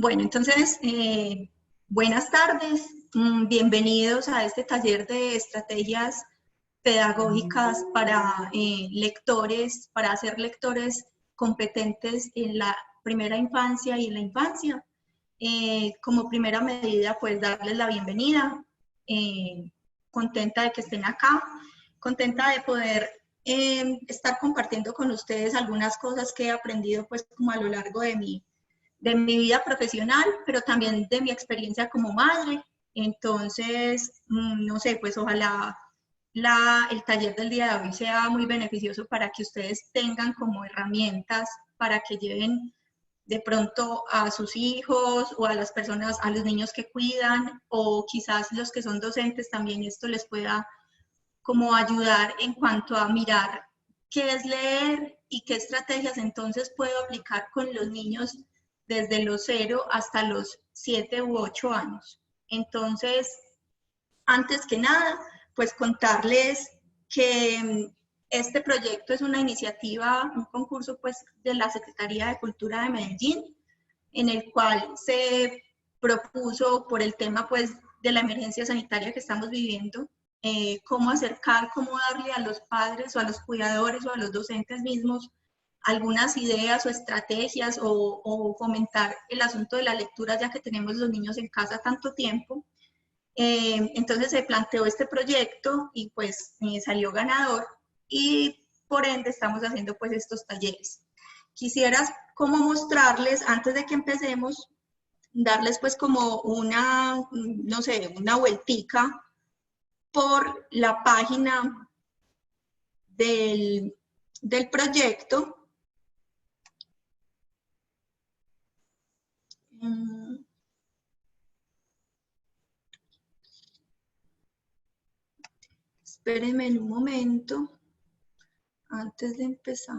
Bueno, entonces, buenas tardes, bienvenidos a este taller de estrategias pedagógicas para lectores, para hacer lectores competentes en la primera infancia y en la infancia. Como primera medida, pues darles la bienvenida, contenta de que estén acá, contenta de poder estar compartiendo con ustedes algunas cosas que he aprendido pues como a lo largo de mi vida profesional, pero también de mi experiencia como madre. Entonces, no sé, pues ojalá el taller del día de hoy sea muy beneficioso para que ustedes tengan como herramientas para que lleven de pronto a sus hijos o a las personas, a los niños que cuidan, o quizás los que son docentes también esto les pueda como ayudar en cuanto a mirar qué es leer y qué estrategias entonces puedo aplicar con los niños desde los 0 hasta los 7 u 8 años. Entonces, antes que nada, pues contarles que este proyecto es una iniciativa, un concurso pues de la Secretaría de Cultura de Medellín, en el cual se propuso por el tema pues de la emergencia sanitaria que estamos viviendo, cómo acercar, cómo darle a los padres o a los cuidadores o a los docentes mismos algunas ideas o estrategias o fomentar el asunto de la lectura ya que tenemos los niños en casa tanto tiempo. Entonces se planteó este proyecto y pues salió ganador y por ende estamos haciendo pues estos talleres. Quisieras como mostrarles, antes de que empecemos, darles pues como una, no sé, una vueltica por la página del proyecto. Espérenme en un momento, antes de empezar.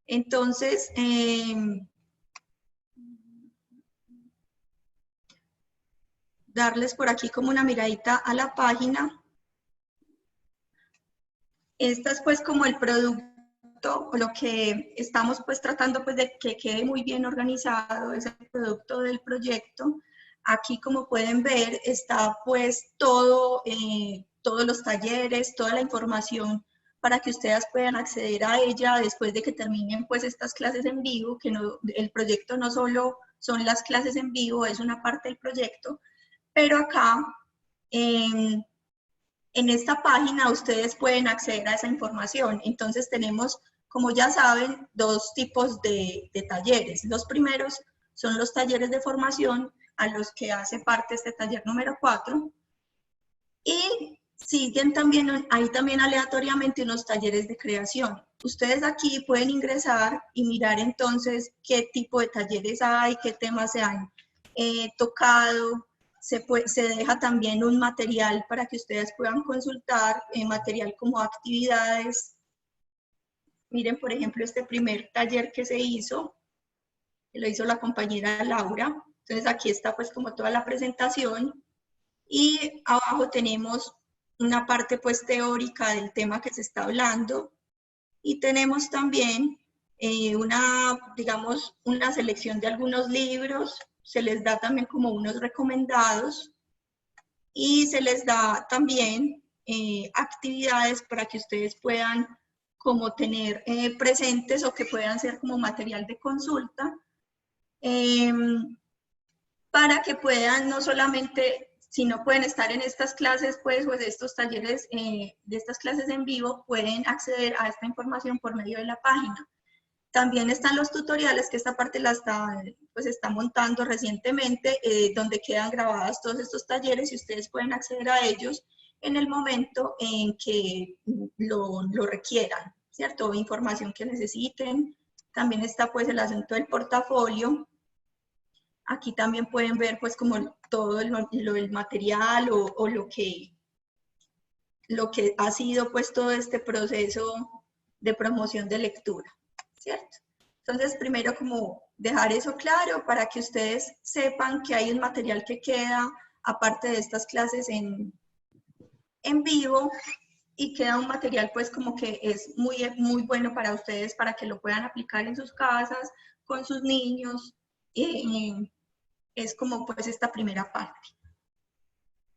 Entonces, darles por aquí como una miradita a la página. Esta es pues como el producto, o lo que estamos pues tratando pues de que quede muy bien organizado, es el producto del proyecto. Aquí como pueden ver está pues todo, todos los talleres, toda la información para que ustedes puedan acceder a ella después de que terminen pues estas clases en vivo, que no, el proyecto no solo son las clases en vivo, es una parte del proyecto, pero acá en esta página ustedes pueden acceder a esa información. Entonces tenemos, como ya saben, dos tipos de talleres. Los primeros son los talleres de formación a los que hace parte este taller número 4 y siguen también, ahí también aleatoriamente unos talleres de creación. Ustedes aquí pueden ingresar y mirar entonces qué tipo de talleres hay, qué temas se han tocado. Se deja también un material para que ustedes puedan consultar, material como actividades. Miren, por ejemplo, este primer taller que se hizo, que lo hizo la compañera Laura. Entonces aquí está pues como toda la presentación y abajo tenemos una parte pues teórica del tema que se está hablando y tenemos también digamos, una selección de algunos libros, se les da también como unos recomendados y se les da también actividades para que ustedes puedan como tener presentes o que puedan ser como material de consulta para que puedan no solamente, si no pueden estar en estas clases, pues, o de estos talleres, de estas clases en vivo, pueden acceder a esta información por medio de la página. También están los tutoriales, que esta parte la está montando recientemente, donde quedan grabadas todos estos talleres y ustedes pueden acceder a ellos en el momento en que lo requieran, ¿cierto? Información que necesiten. También está pues el asunto del portafolio. Aquí también pueden ver pues como todo el material o lo que ha sido pues todo este proceso de promoción de lectura, ¿cierto? Entonces, primero como dejar eso claro para que ustedes sepan que hay un material que queda aparte de estas clases en vivo, y queda un material pues como que es muy bueno para ustedes, para que lo puedan aplicar en sus casas, con sus niños. Es como pues esta primera parte.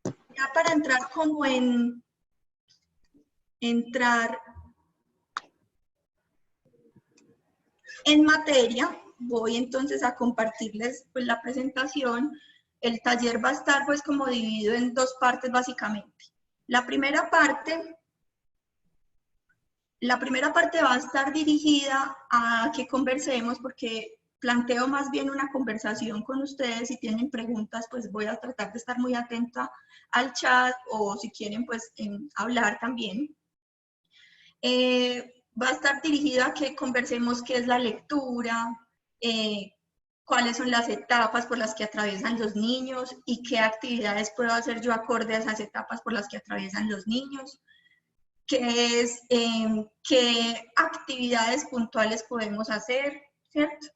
Ya para entrar como entrar en materia, voy entonces a compartirles pues la presentación. El taller va a estar pues como dividido en dos partes básicamente. La primera parte va a estar dirigida a que conversemos, porque planteo más bien una conversación con ustedes. Si tienen preguntas, pues voy a tratar de estar muy atenta al chat, o si quieren, pues hablar también. Va a estar dirigida a que conversemos qué es la lectura, cuáles son las etapas por las que atraviesan los niños y qué actividades puedo hacer yo acorde a esas etapas por las que atraviesan los niños. Qué actividades puntuales podemos hacer, ¿cierto?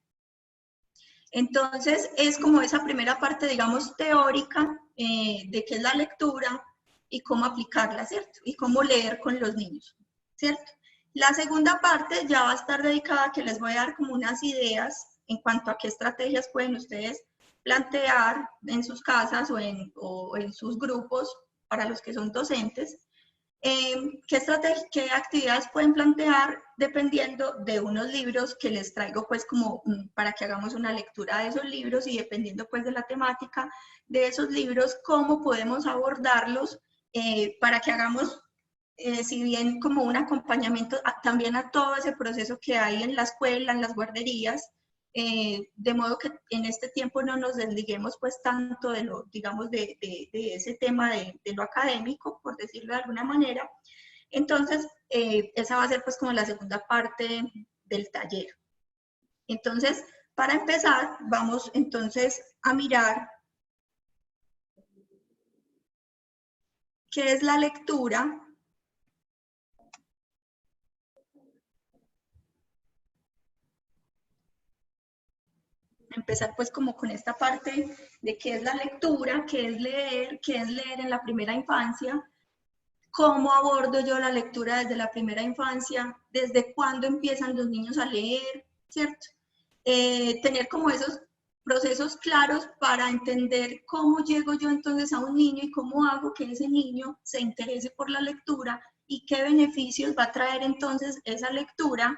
Entonces, es como esa primera parte, digamos, teórica de qué es la lectura y cómo aplicarla, ¿cierto? Y cómo leer con los niños, ¿cierto? La segunda parte ya va a estar dedicada a que les voy a dar como unas ideas en cuanto a qué estrategias pueden ustedes plantear en sus casas o en sus grupos para los que son docentes. ¿Qué actividades pueden plantear dependiendo de unos libros que les traigo pues como para que hagamos una lectura de esos libros, y dependiendo pues de la temática de esos libros, cómo podemos abordarlos para que hagamos, si bien como un acompañamiento también a todo ese proceso que hay en la escuela, en las guarderías, de modo que en este tiempo no nos desliguemos pues tanto de lo, digamos, de ese tema de lo académico, por decirlo de alguna manera. Entonces, esa va a ser pues como la segunda parte del taller. Entonces, para empezar, vamos entonces a mirar qué es la lectura. Empezar pues como con esta parte de qué es la lectura, qué es leer en la primera infancia, cómo abordo yo la lectura desde la primera infancia, desde cuándo empiezan los niños a leer, ¿cierto? Tener como esos procesos claros para entender cómo llego yo entonces a un niño y cómo hago que ese niño se interese por la lectura y qué beneficios va a traer entonces esa lectura,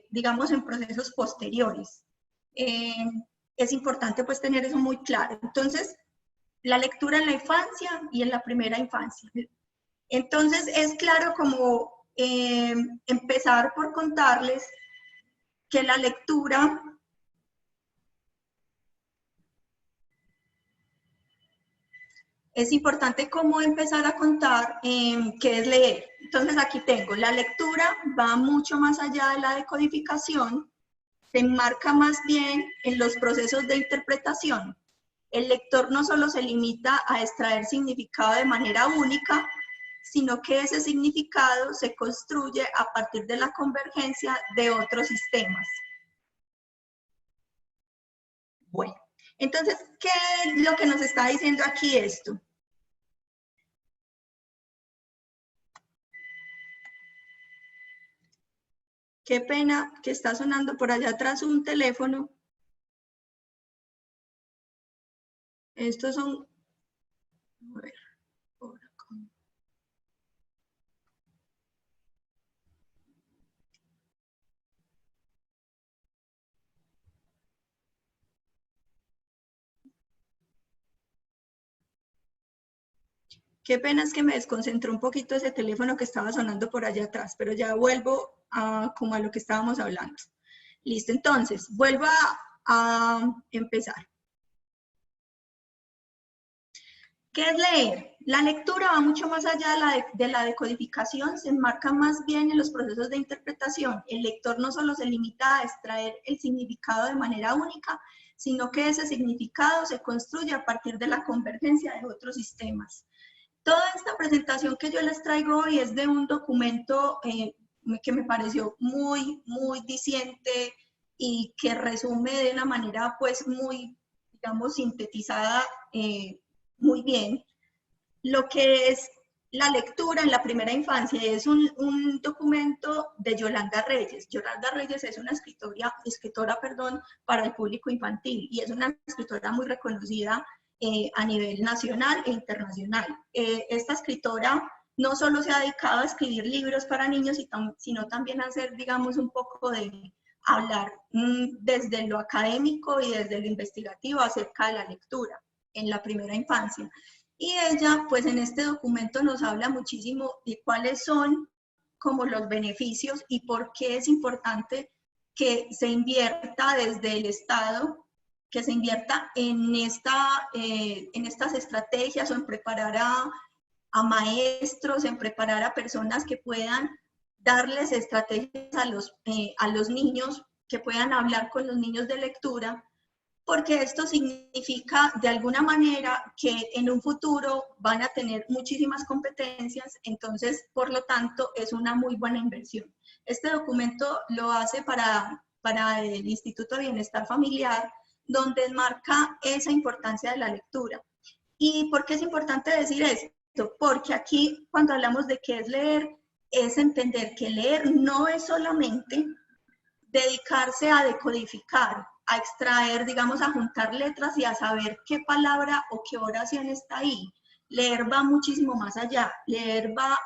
digamos, en procesos posteriores. Es importante pues tener eso muy claro. Entonces, la lectura en la infancia y en la primera infancia. Entonces, es claro como empezar por contarles que la lectura es importante cómo empezar a contar qué es leer. Entonces, aquí tengo, la lectura va mucho más allá de la decodificación, se enmarca más bien en los procesos de interpretación. El lector no solo se limita a extraer significado de manera única, sino que ese significado se construye a partir de la convergencia de otros sistemas. Bueno, entonces, ¿qué es lo que nos está diciendo aquí esto? Qué pena que está sonando por allá atrás un teléfono. Estos son... A ver, por acá. Qué pena es que me desconcentró un poquito ese teléfono que estaba sonando por allá atrás, pero ya vuelvo como a lo que estábamos hablando. Listo, entonces, vuelvo a empezar. ¿Qué es leer? La lectura va mucho más allá de la decodificación, se enmarca más bien en los procesos de interpretación. El lector no solo se limita a extraer el significado de manera única, sino que ese significado se construye a partir de la convergencia de otros sistemas. Toda esta presentación que yo les traigo hoy es de un documento que me pareció muy diciente y que resume de una manera pues muy, digamos, sintetizada muy bien lo que es la lectura en la primera infancia. Es un documento de Yolanda Reyes. Yolanda Reyes es una escritora para el público infantil y es una escritora muy reconocida a nivel nacional e internacional. Esta escritora no solo se ha dedicado a escribir libros para niños, sino también a hacer, digamos, un poco de hablar desde lo académico y desde lo investigativo acerca de la lectura en la primera infancia. Y ella, pues en este documento nos habla muchísimo de cuáles son como los beneficios y por qué es importante que se invierta desde el Estado, que se invierta en estas estrategias o en preparar a maestros, en preparar a personas que puedan darles estrategias a los niños, que puedan hablar con los niños de lectura, porque esto significa de alguna manera que en un futuro van a tener muchísimas competencias, entonces por lo tanto es una muy buena inversión. Este documento lo hace para el Instituto de Bienestar Familiar, donde marca esa importancia de la lectura. ¿Y por qué es importante decir esto? Porque aquí cuando hablamos de qué es leer, es entender que leer no es solamente dedicarse a decodificar, a extraer, digamos, a juntar letras y a saber qué palabra o qué oración está ahí. Leer va muchísimo más allá. Leer va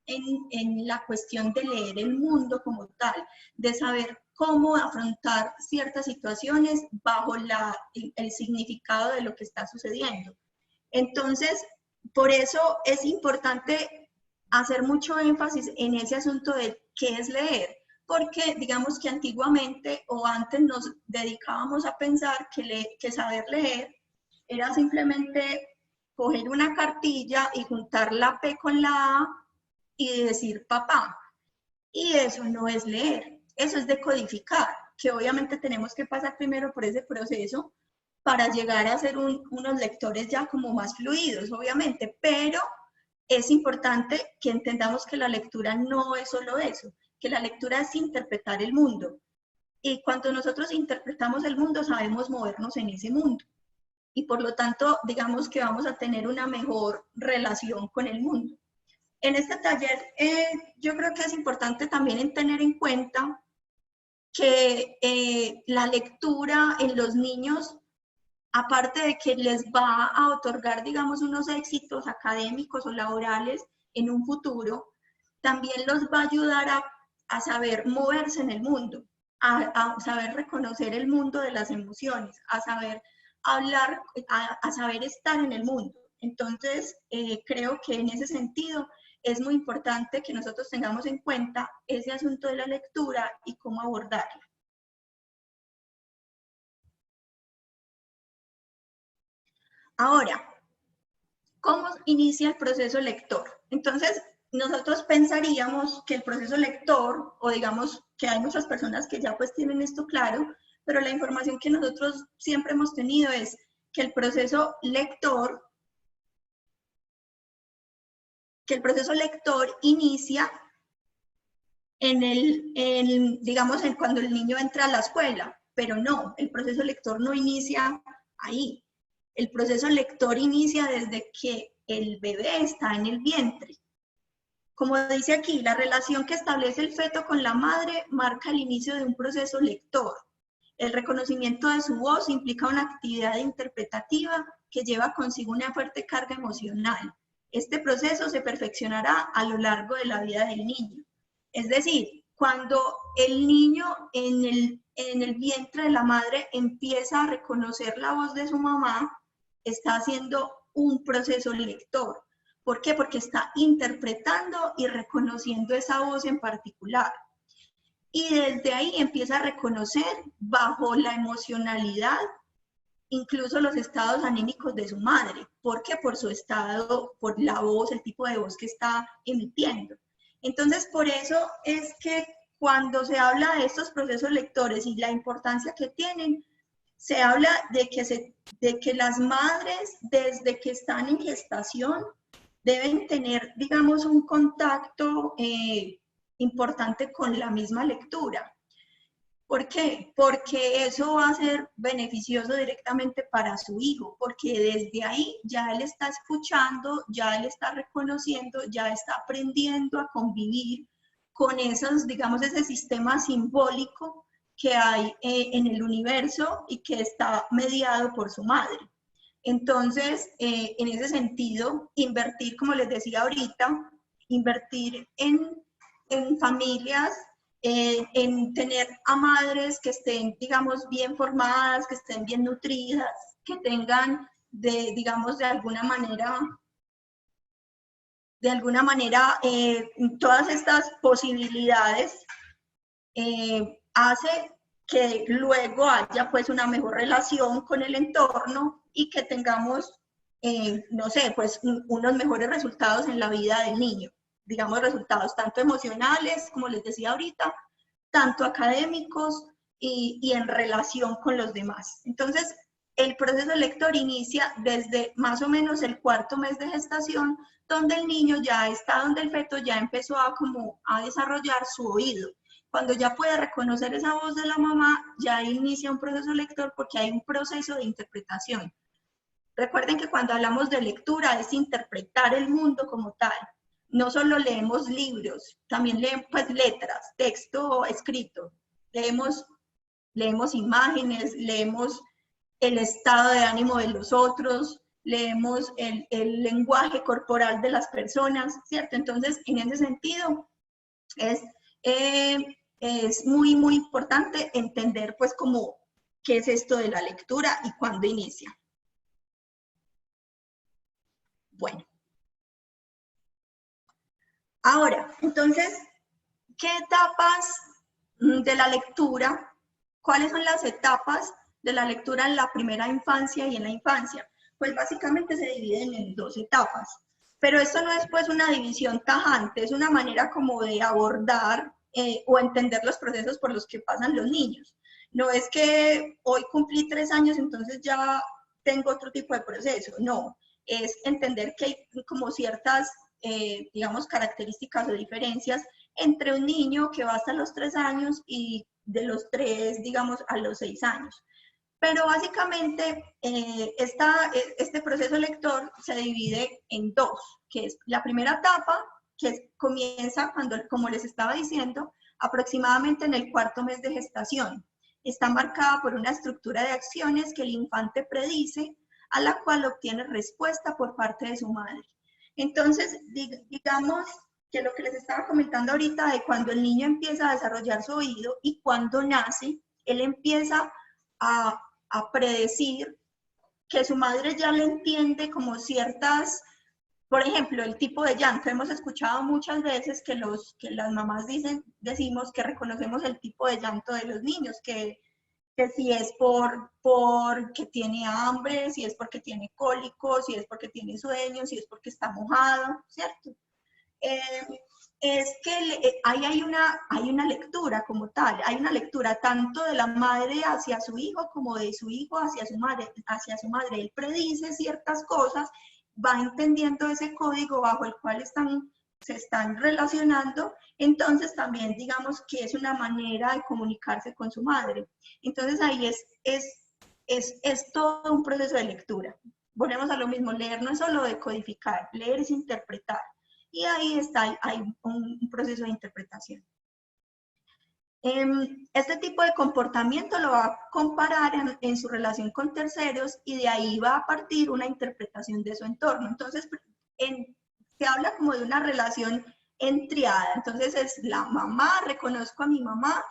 en la cuestión de leer el mundo como tal, de saber cómo afrontar ciertas situaciones bajo el significado de lo que está sucediendo. Entonces, por eso es importante hacer mucho énfasis en ese asunto de qué es leer, porque digamos que antiguamente o antes nos dedicábamos a pensar que saber leer era simplemente coger una cartilla y juntar la P con la A y decir papá. Y eso no es leer, eso es decodificar, que obviamente tenemos que pasar primero por ese proceso para llegar a ser unos lectores ya como más fluidos, obviamente, pero es importante que entendamos que la lectura no es solo eso, que la lectura es interpretar el mundo. Y cuando nosotros interpretamos el mundo, sabemos movernos en ese mundo. Y por lo tanto, digamos que vamos a tener una mejor relación con el mundo. En este taller, yo creo que es importante también tener en cuenta que la lectura en los niños, aparte de que les va a otorgar, digamos, unos éxitos académicos o laborales en un futuro, también los va a ayudar a saber moverse en el mundo, a saber reconocer el mundo de las emociones, a saber hablar, a saber estar en el mundo. Entonces, creo que en ese sentido es muy importante que nosotros tengamos en cuenta ese asunto de la lectura y cómo abordarla. Ahora, ¿cómo inicia el proceso lector? Entonces, nosotros pensaríamos que el proceso lector, o digamos que hay muchas personas que ya pues tienen esto claro, pero la información que nosotros siempre hemos tenido es que el proceso lector inicia digamos, cuando el niño entra a la escuela, pero no, el proceso lector no inicia ahí. El proceso lector inicia desde que el bebé está en el vientre. Como dice aquí, la relación que establece el feto con la madre marca el inicio de un proceso lector. El reconocimiento de su voz implica una actividad interpretativa que lleva consigo una fuerte carga emocional. Este proceso se perfeccionará a lo largo de la vida del niño. Es decir, cuando el niño en el vientre de la madre empieza a reconocer la voz de su mamá, está haciendo un proceso lector. ¿Por qué? Porque está interpretando y reconociendo esa voz en particular. Y desde ahí empieza a reconocer bajo la emocionalidad incluso los estados anímicos de su madre. ¿Por qué? Por su estado, por la voz, el tipo de voz que está emitiendo. Entonces, por eso es que cuando se habla de estos procesos lectores y la importancia que tienen, se habla de que las madres, desde que están en gestación, deben tener, digamos, un contacto importante con la misma lectura. ¿Por qué? Porque eso va a ser beneficioso directamente para su hijo, porque desde ahí ya él está escuchando, ya él está reconociendo, ya está aprendiendo a convivir con esos, digamos, ese sistema simbólico que hay en el universo y que está mediado por su madre. Entonces, en ese sentido, invertir, como les decía ahorita, invertir en familias, en tener a madres que estén, digamos, bien formadas, que estén bien nutridas, que tengan, digamos, de alguna manera, todas estas posibilidades, hace que luego haya pues una mejor relación con el entorno y que tengamos, no sé, pues unos mejores resultados en la vida del niño. Digamos, resultados tanto emocionales, como les decía ahorita, tanto académicos y en relación con los demás. Entonces, el proceso lector inicia desde más o menos el 4º mes de gestación, donde el niño ya está, donde el feto ya empezó a desarrollar su oído. Cuando ya puede reconocer esa voz de la mamá, ya inicia un proceso lector porque hay un proceso de interpretación. Recuerden que cuando hablamos de lectura es interpretar el mundo como tal. No solo leemos libros, también leemos pues, letras, texto escrito. Leemos imágenes, leemos el estado de ánimo de los otros, leemos el lenguaje corporal de las personas, ¿cierto? Entonces, en ese sentido, es muy, muy importante entender pues como qué es esto de la lectura y cuándo inicia. Bueno. Ahora, entonces, ¿qué etapas de la lectura? ¿Cuáles son las etapas de la lectura en la primera infancia y en la infancia? Pues básicamente se dividen en 2 etapas. Pero esto no es pues una división tajante, es una manera como de abordar o entender los procesos por los que pasan los niños. No es que hoy cumplí 3 años, entonces ya tengo otro tipo de proceso. No, es entender que hay como ciertas, digamos, características o diferencias entre un niño que va hasta los 3 años y de los 3, digamos, a los 6 años. Pero básicamente este proceso lector se divide en 2, que es la primera etapa, que comienza cuando, como les estaba diciendo, aproximadamente en el 4º mes de gestación. Está marcada por una estructura de acciones que el infante predice, a la cual obtiene respuesta por parte de su madre. Entonces, digamos que lo que les estaba comentando ahorita de cuando el niño empieza a desarrollar su oído y cuando nace, él empieza a predecir que su madre ya le entiende como ciertas, por ejemplo, el tipo de llanto. Hemos escuchado muchas veces que las mamás decimos que reconocemos el tipo de llanto de los niños, que si es porque tiene hambre, si es porque tiene cólicos, si es porque tiene sueño, si es porque está mojado, ¿cierto? Es que ahí hay una lectura como tal, hay una lectura tanto de la madre hacia su hijo como de su hijo hacia su madre. Él predice ciertas cosas, va entendiendo ese código bajo el cual se están relacionando, entonces también digamos que es una manera de comunicarse con su madre. Entonces ahí es todo un proceso de lectura. Volvemos a lo mismo, leer no es solo decodificar, leer es interpretar. Y ahí hay un proceso de interpretación. Este tipo de comportamiento lo va a comparar en su relación con terceros y de ahí va a partir una interpretación de su entorno. Entonces, se habla como de una relación en triada. Entonces es la mamá, reconozco a mi mamá,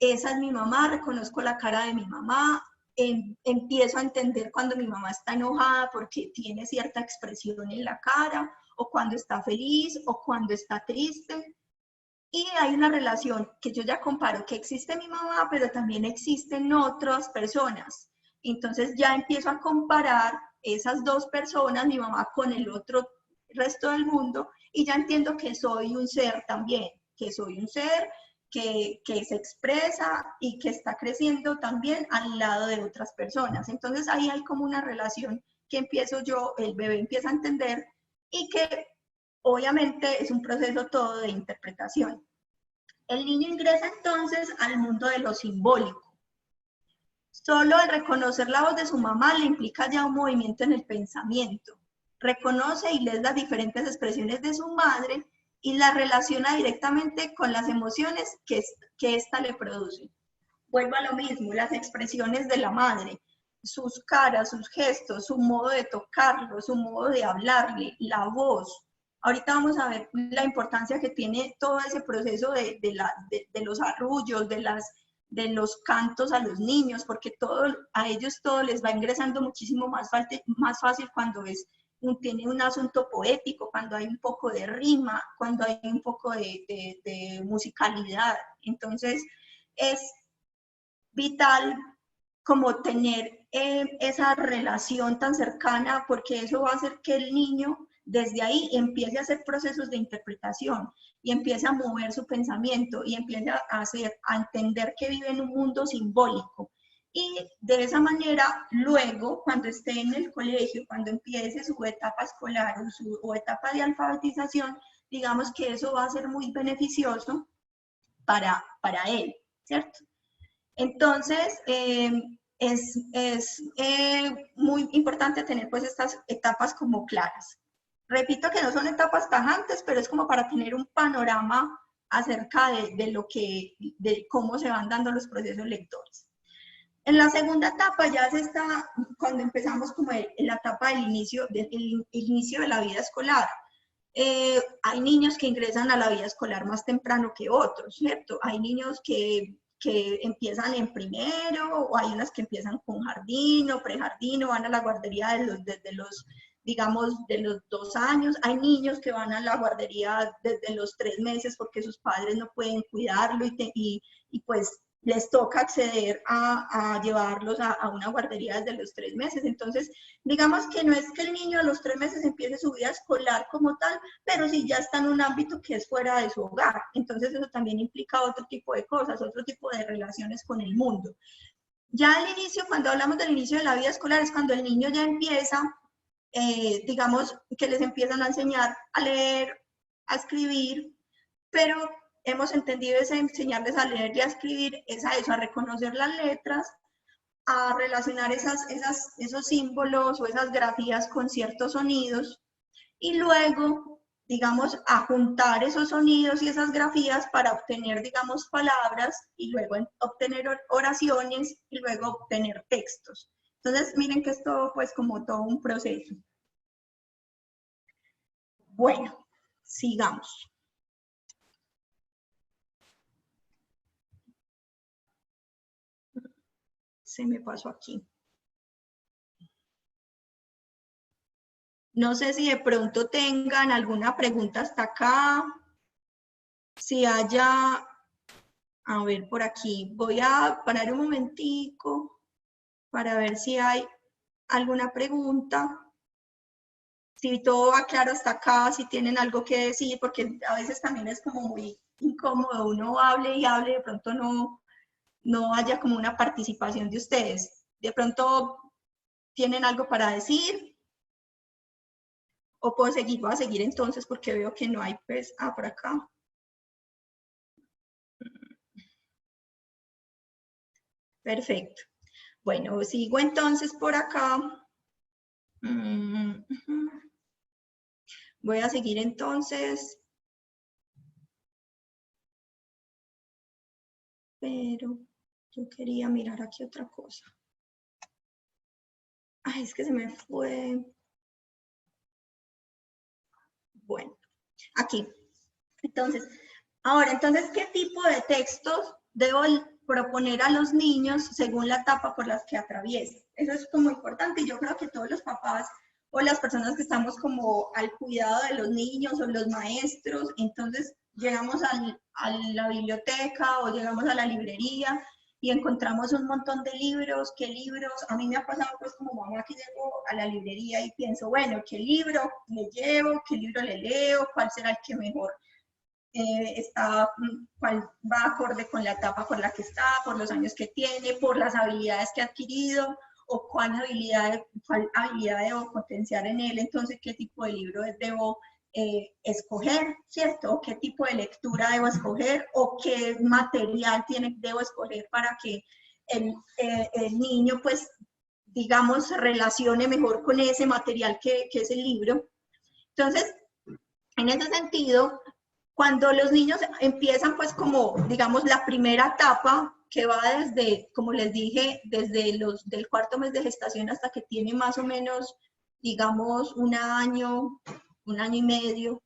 esa es mi mamá, reconozco la cara de mi mamá, empiezo a entender cuando mi mamá está enojada porque tiene cierta expresión en la cara, o cuando está feliz, o cuando está triste. Y hay una relación que yo ya comparo, que existe mi mamá, pero también existen otras personas. Entonces ya empiezo a comparar esas 2 personas, mi mamá con el otro resto del mundo, y ya entiendo que soy un ser también, que soy un ser que se expresa y que está creciendo también al lado de otras personas. Entonces ahí hay como una relación que el bebé empieza a entender y que obviamente es un proceso todo de interpretación. El niño ingresa entonces al mundo de lo simbólico. Solo al reconocer la voz de su mamá le implica ya un movimiento en el pensamiento. Reconoce y lee las diferentes expresiones de su madre y las relaciona directamente con las emociones que ésta le produce. Vuelvo a lo mismo, las expresiones de la madre, sus caras, sus gestos, su modo de tocarlo, su modo de hablarle, la voz. Ahorita vamos a ver la importancia que tiene todo ese proceso de los arrullos, de los cantos a los niños, porque a ellos todo les va ingresando muchísimo más fácil cuando tiene un asunto poético, cuando hay un poco de rima, cuando hay un poco de musicalidad. Entonces, es vital como tener esa relación tan cercana, porque eso va a hacer que el niño desde ahí empiece a hacer procesos de interpretación y empiece a mover su pensamiento y empiece a entender que vive en un mundo simbólico. Y de esa manera, luego, cuando esté en el colegio, cuando empiece su etapa escolar o etapa de alfabetización, digamos que eso va a ser muy beneficioso para él, ¿cierto? Entonces, muy importante tener pues estas etapas como claras. Repito que no son etapas tajantes, pero es como para tener un panorama acerca de cómo se van dando los procesos lectores. En la segunda etapa ya cuando empezamos como en la etapa del inicio de la vida escolar. Hay niños que ingresan a la vida escolar más temprano que otros, ¿cierto? Hay niños que empiezan en primero, o hay unas que empiezan con jardín o prejardín, o van a la guardería digamos, de los 2 años. Hay niños que van a la guardería desde los 3 meses porque sus padres no pueden cuidarlo y pues les toca acceder a llevarlos a una guardería desde los 3 meses. Entonces, digamos que no es que el niño a los 3 meses empiece su vida escolar como tal, pero sí ya está en un ámbito que es fuera de su hogar. Entonces, eso también implica otro tipo de cosas, otro tipo de relaciones con el mundo. Ya al inicio, cuando hablamos del inicio de la vida escolar, es cuando el niño ya empieza, digamos, que les empiezan a enseñar a leer, a escribir, pero hemos entendido ese enseñarles a leer y a escribir, es a eso, a reconocer las letras, a relacionar esos símbolos o esas grafías con ciertos sonidos y luego, digamos, a juntar esos sonidos y esas grafías para obtener, digamos, palabras y luego obtener oraciones y luego obtener textos. Entonces, miren que es todo, pues, como todo un proceso. Bueno, sigamos. Se me pasó aquí. No sé si de pronto tengan alguna pregunta hasta acá. Si haya, a ver por aquí, voy a parar un momentico para ver si hay alguna pregunta. Si todo va claro hasta acá, si tienen algo que decir, porque a veces también es como muy incómodo, uno hable y hable, de pronto no haya como una participación de ustedes. De pronto tienen algo para decir, o voy a seguir entonces porque veo que no hay, pues, por acá. Perfecto. Bueno, sigo entonces por acá. Voy a seguir entonces. Pero yo quería mirar aquí otra cosa. Ay, es que se me fue. Bueno, aquí. Entonces, entonces, ¿qué tipo de textos debo proponer a los niños según la etapa por las que atraviesen? Eso es como importante y yo creo que todos los papás o las personas que estamos como al cuidado de los niños o los maestros, entonces llegamos a la biblioteca o llegamos a la librería y encontramos un montón de libros. ¿Qué libros? A mí me ha pasado pues como mamá que llego a la librería y pienso, bueno, ¿qué libro le llevo? ¿Qué libro le leo? ¿Cuál será el que mejor cuál va acorde con la etapa por la que está, por los años que tiene, por las habilidades que ha adquirido, o cuál habilidad debo potenciar en él? Entonces, ¿qué tipo de libro debo escoger, ¿cierto? O qué tipo de lectura debo escoger, o qué material debo escoger para que el niño, pues, digamos, se relacione mejor con ese material que es el libro. Entonces, en ese sentido, cuando los niños empiezan, pues, como, digamos, la primera etapa, que va desde, como les dije, desde del cuarto mes de gestación hasta que tiene más o menos, digamos, un año y medio,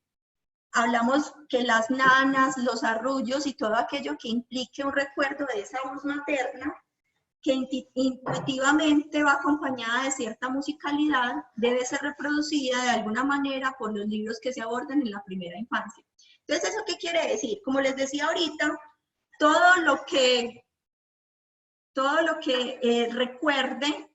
hablamos que las nanas, los arrullos y todo aquello que implique un recuerdo de esa voz materna, que intuitivamente va acompañada de cierta musicalidad, debe ser reproducida de alguna manera por los libros que se aborden en la primera infancia. Entonces, ¿eso qué quiere decir? Como les decía ahorita, todo lo que recuerde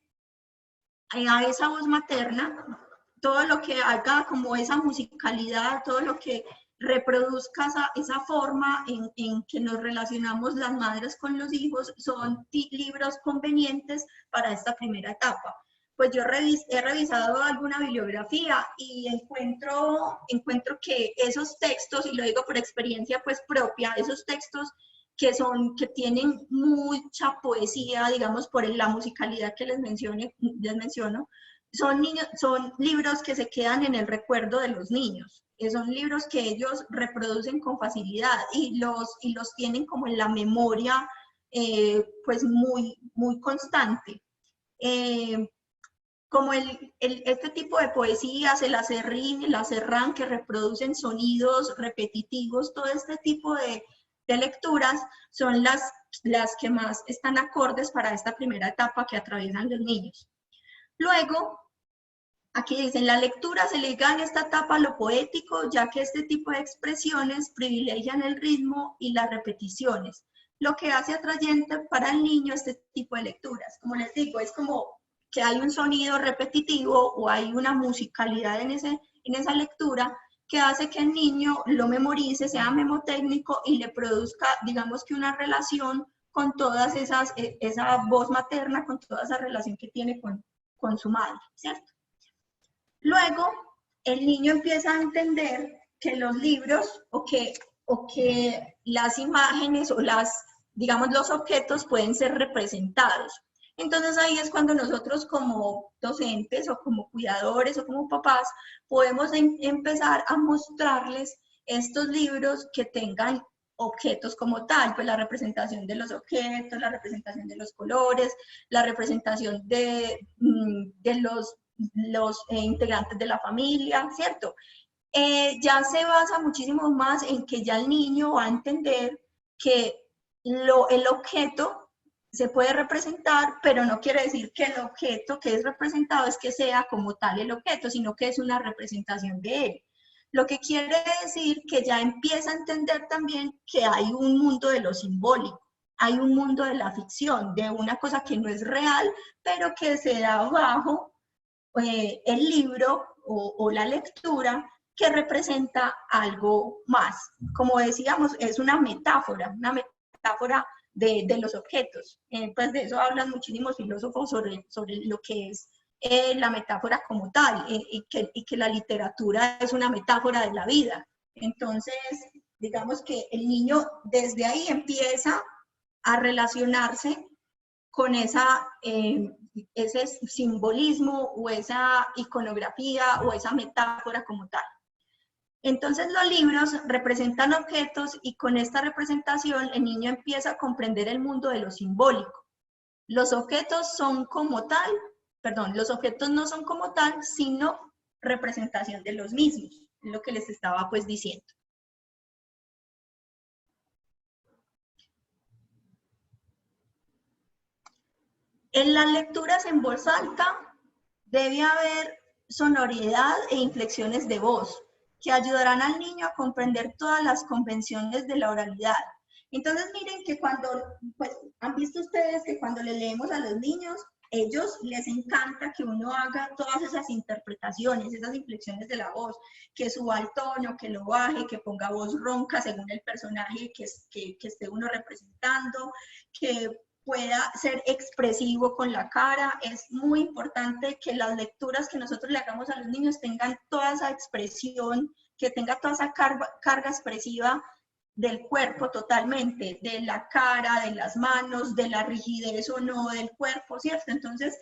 a esa voz materna, todo lo que haga como esa musicalidad, todo lo que reproduzca esa forma en que nos relacionamos las madres con los hijos, son libros convenientes para esta primera etapa. Pues yo he revisado alguna bibliografía y encuentro que esos textos, y lo digo por experiencia pues propia, esos textos que tienen mucha poesía, digamos, por la musicalidad que les menciono, son libros que se quedan en el recuerdo de los niños. Son libros que ellos reproducen con facilidad y los tienen como en la memoria, pues muy, muy constante. Como este tipo de poesías, el acerrín, el acerrán, que reproducen sonidos repetitivos, todo este tipo de lecturas son las que más están acordes para esta primera etapa que atraviesan los niños. Luego, aquí dicen, la lectura se liga en esta etapa a lo poético, ya que este tipo de expresiones privilegian el ritmo y las repeticiones, lo que hace atrayente para el niño este tipo de lecturas. Como les digo, es como que hay un sonido repetitivo o hay una musicalidad en esa lectura que hace que el niño lo memorice, sea memotécnico y le produzca, digamos que una relación con todas esa voz materna, con toda esa relación que tiene con su madre, ¿cierto? Luego, el niño empieza a entender que los libros o que las imágenes o digamos, los objetos pueden ser representados. Entonces ahí es cuando nosotros como docentes o como cuidadores o como papás podemos empezar a mostrarles estos libros que tengan objetos como tal, pues la representación de los objetos, la representación de los colores, la representación de los integrantes de la familia, ¿cierto? Ya se basa muchísimo más en que ya el niño va a entender que el objeto se puede representar, pero no quiere decir que el objeto que es representado es que sea como tal el objeto, sino que es una representación de él. Lo que quiere decir que ya empieza a entender también que hay un mundo de lo simbólico, hay un mundo de la ficción, de una cosa que no es real, pero que se da bajo el libro o la lectura que representa algo más. Como decíamos, es una metáfora de los objetos. Pues de eso hablan muchísimos filósofos sobre lo que es la metáfora como tal, y que la literatura es una metáfora de la vida. Entonces, digamos que el niño desde ahí empieza a relacionarse con ese simbolismo o esa iconografía o esa metáfora como tal. Entonces los libros representan objetos y con esta representación el niño empieza a comprender el mundo de lo simbólico. Los objetos no son como tal, sino representación de los mismos, lo que les estaba pues diciendo. En las lecturas en voz alta debe haber sonoridad e inflexiones de voz que ayudarán al niño a comprender todas las convenciones de la oralidad. Entonces miren que pues, han visto ustedes que cuando le leemos a los niños, ellos les encanta que uno haga todas esas interpretaciones, esas inflexiones de la voz, que suba el tono, que lo baje, que ponga voz ronca según el personaje que esté uno representando, que pueda ser expresivo con la cara. Es muy importante que las lecturas que nosotros le hagamos a los niños tengan toda esa expresión que tenga toda esa carga expresiva del cuerpo totalmente, de la cara, de las manos, de la rigidez o no del cuerpo, ¿cierto? Entonces,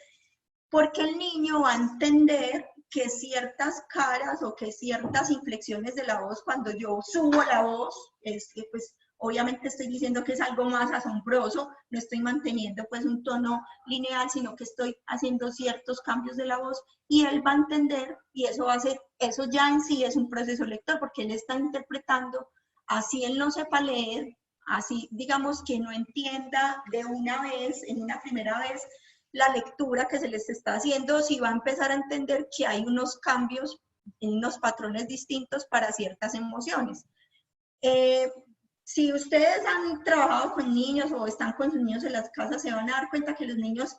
porque el niño va a entender que ciertas caras o que ciertas inflexiones de la voz, cuando yo subo la voz, es que pues obviamente estoy diciendo que es algo más asombroso, no estoy manteniendo pues un tono lineal, sino que estoy haciendo ciertos cambios de la voz y él va a entender y eso va a ser, eso ya en sí es un proceso lector porque él está interpretando, así él no sepa leer, así digamos que no entienda de una vez, en una primera vez, la lectura que se les está haciendo, si va a empezar a entender que hay unos cambios, unos patrones distintos para ciertas emociones. Si ustedes han trabajado con niños o están con sus niños en las casas, se van a dar cuenta que los niños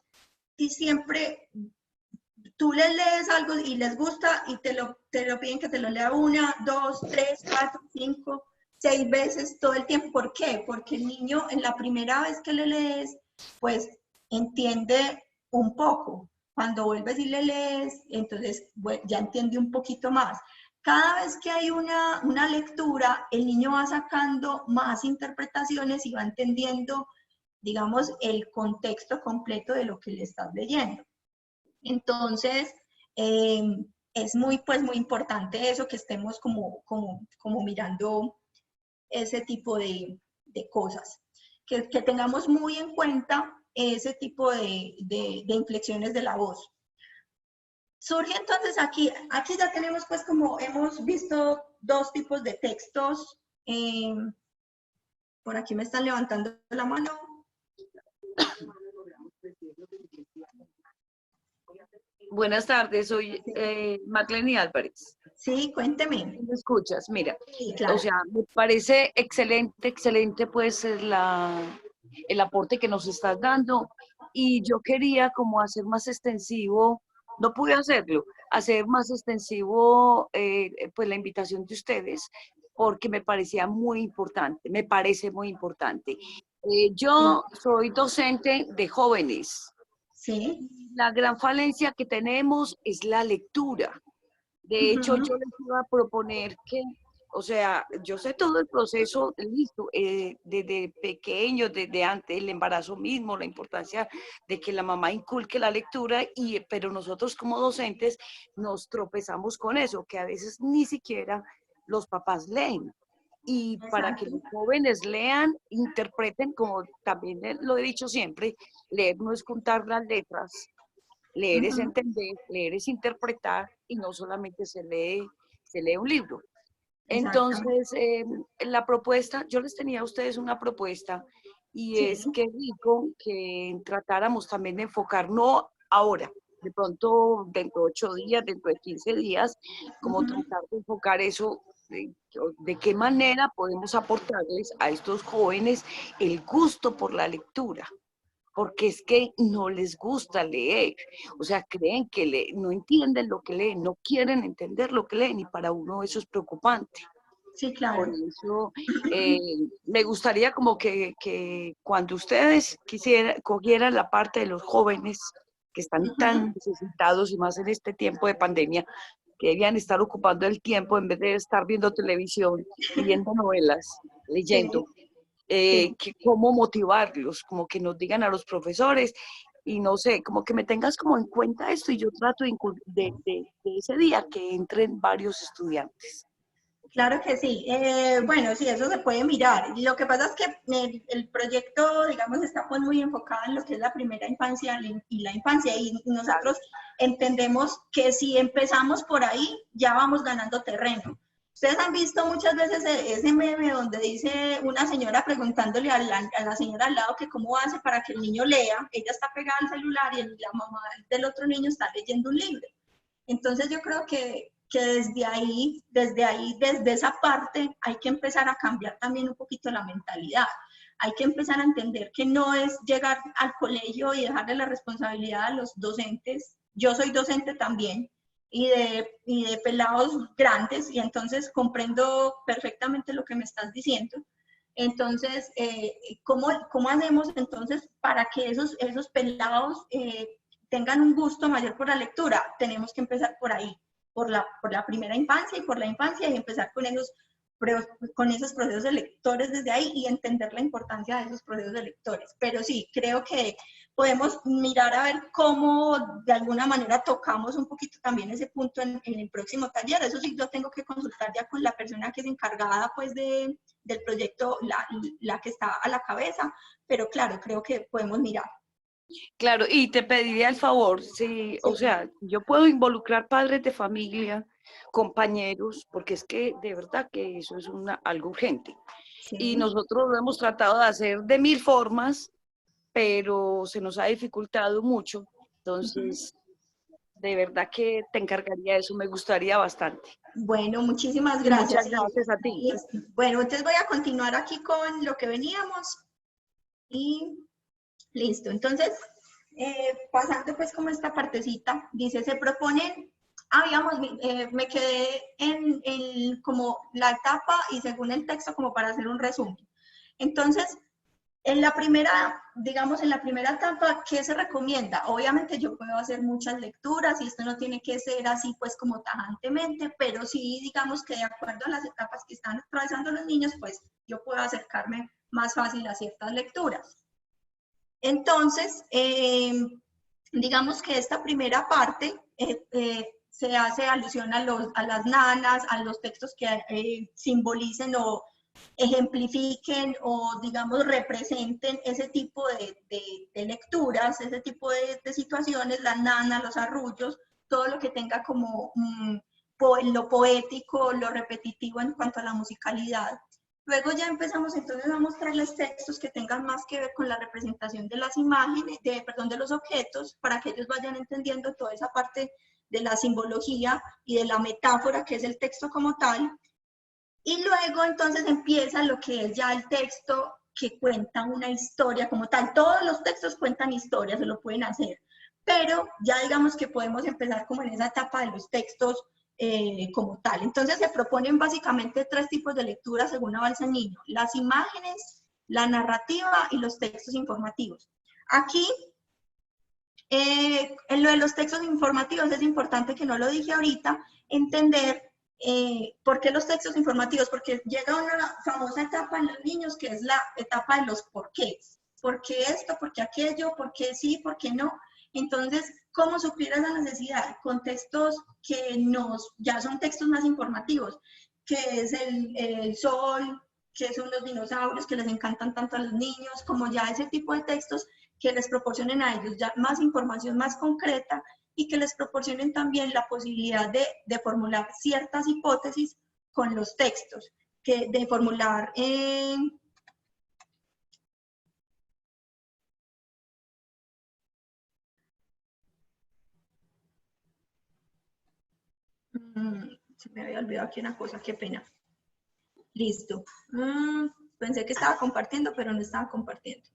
siempre, tú les lees algo y les gusta y te lo piden que te lo lea 1, 2, 3, 4, 5, 6 veces todo el tiempo. ¿Por qué? Porque el niño en la primera vez que le lees, pues entiende un poco. Cuando vuelves y le lees, entonces ya entiende un poquito más. Cada vez que hay una lectura, el niño va sacando más interpretaciones y va entendiendo, digamos, el contexto completo de lo que le estás leyendo. Entonces, es pues, muy importante eso, que estemos como mirando ese tipo de cosas. Que tengamos muy en cuenta ese tipo de inflexiones de la voz. Surge entonces aquí ya tenemos pues como hemos visto dos tipos de textos. Por aquí me están levantando la mano. Buenas tardes, soy Macleny Álvarez. Sí, cuénteme. ¿Me escuchas? Mira, Sí, claro. o sea, me parece excelente pues el aporte que nos estás dando y yo quería como hacer más extensivo, no pude hacerlo, hacer más extensivo pues la invitación de ustedes porque me parecía muy importante, me parece muy importante. Yo soy docente de jóvenes. Sí. La gran falencia que tenemos es la lectura. De hecho, yo les iba a proponer que, o sea, yo sé todo el proceso, listo, desde pequeño, desde antes el embarazo mismo, la importancia de que la mamá inculque la lectura, pero nosotros como docentes nos tropezamos con eso, que a veces ni siquiera los papás leen. Y para que los jóvenes lean, interpreten, como también lo he dicho siempre, leer no es contar las letras, leer es entender, leer es interpretar y no solamente se lee un libro. Entonces, la propuesta, yo les tenía a ustedes una propuesta y Sí. es que rico que tratáramos también de enfocar, no ahora, de pronto dentro de 8 días, dentro de 15 días, como tratar de enfocar eso, de qué manera podemos aportarles a estos jóvenes el gusto por la lectura, porque es que no les gusta leer, o sea, creen que no entienden lo que leen, no quieren entender lo que leen y para uno eso es preocupante. Sí, Por claro. eso me gustaría como que cuando ustedes cogieran la parte de los jóvenes que están tan necesitados y más en este tiempo de pandemia, que debían estar ocupando el tiempo en vez de estar viendo televisión y viendo novelas, leyendo. Sí, sí. Cómo motivarlos, como que nos digan a los profesores y no sé, como que me tengas como en cuenta esto y yo trato de ese día que entren varios estudiantes. Claro que sí. Bueno, sí, eso se puede mirar. Lo que pasa es que el proyecto, digamos, está pues muy enfocado en lo que es la primera infancia y la infancia y nosotros entendemos que si empezamos por ahí, ya vamos ganando terreno. Ustedes han visto muchas veces ese meme donde dice una señora preguntándole a la señora al lado que cómo hace para que el niño lea, ella está pegada al celular y la mamá del otro niño está leyendo un libro. Entonces yo creo que desde esa parte hay que empezar a cambiar también un poquito la mentalidad. Hay que empezar a entender que no es llegar al colegio y dejarle la responsabilidad a los docentes. Yo soy docente también y de pelados grandes y entonces comprendo perfectamente lo que me estás diciendo. Entonces, ¿cómo hacemos entonces para que esos pelados tengan un gusto mayor por la lectura? Tenemos que empezar por ahí. por la primera infancia y por la infancia y empezar con esos procesos de lectores desde ahí y entender la importancia de esos procesos de lectores. Pero sí, creo que podemos mirar a ver cómo de alguna manera tocamos un poquito también ese punto en el próximo taller. Eso sí, yo tengo que consultar ya con la persona que es encargada pues del proyecto, la que está a la cabeza, pero claro, creo que podemos mirar. Claro, y te pediría el favor, sí, o Sí, sea, yo puedo involucrar padres de familia, compañeros, porque es que de verdad que eso es algo urgente. Y sí. nosotros lo hemos tratado de hacer de mil formas, pero se nos ha dificultado mucho. Uh-huh. Entonces, de verdad que te encargaría de eso, me gustaría bastante. Bueno, muchísimas Y muchas gracias. gracias a ti. Listo. Bueno, entonces voy a continuar aquí con lo que veníamos y listo. Entonces, pasando pues como esta partecita, dice, se proponen, digamos, me quedé en como la etapa y según el texto como para hacer un resumen. Entonces, en la primera, digamos, en la primera etapa, ¿qué se recomienda? Obviamente yo puedo hacer muchas lecturas y esto no tiene que ser así pues como tajantemente, pero sí digamos que de acuerdo a las etapas que están atravesando los niños, pues yo puedo acercarme más fácil a ciertas lecturas. Entonces, digamos que esta primera parte se hace alusión a las nanas, a los textos que simbolicen o ejemplifiquen o, digamos, representen ese tipo de lecturas, ese tipo de situaciones, las nanas, los arrullos, todo lo que tenga como lo poético, lo repetitivo en cuanto a la musicalidad. Luego ya empezamos entonces a mostrarles textos que tengan más que ver con la representación de las imágenes, de los objetos, para que ellos vayan entendiendo toda esa parte de la simbología y de la metáfora que es el texto como tal. Y luego entonces empieza lo que es ya el texto que cuenta una historia como tal. Todos los textos cuentan historias, se lo pueden hacer, pero ya digamos que podemos empezar como en esa etapa de los textos como tal. Entonces se proponen básicamente 3 tipos de lectura según avanza el niño: las imágenes, la narrativa y los textos informativos. Aquí, en lo de los textos informativos es importante, que no lo dije ahorita, entender ¿por qué los textos informativos? Porque llega una famosa etapa en los niños que es la etapa de los porqués. ¿Por qué esto? ¿Por qué aquello? ¿Por qué sí? ¿Por qué no? Entonces, ¿cómo suplir esa necesidad? Con textos que ya son textos más informativos, que es el sol, que son los dinosaurios que les encantan tanto a los niños, como ya ese tipo de textos que les proporcionen a ellos ya más información más concreta y que les proporcionen también la posibilidad de formular ciertas hipótesis con los textos, de formular se me había olvidado aquí una cosa, qué pena. Listo. Pensé que estaba compartiendo, pero no estaba compartiendo.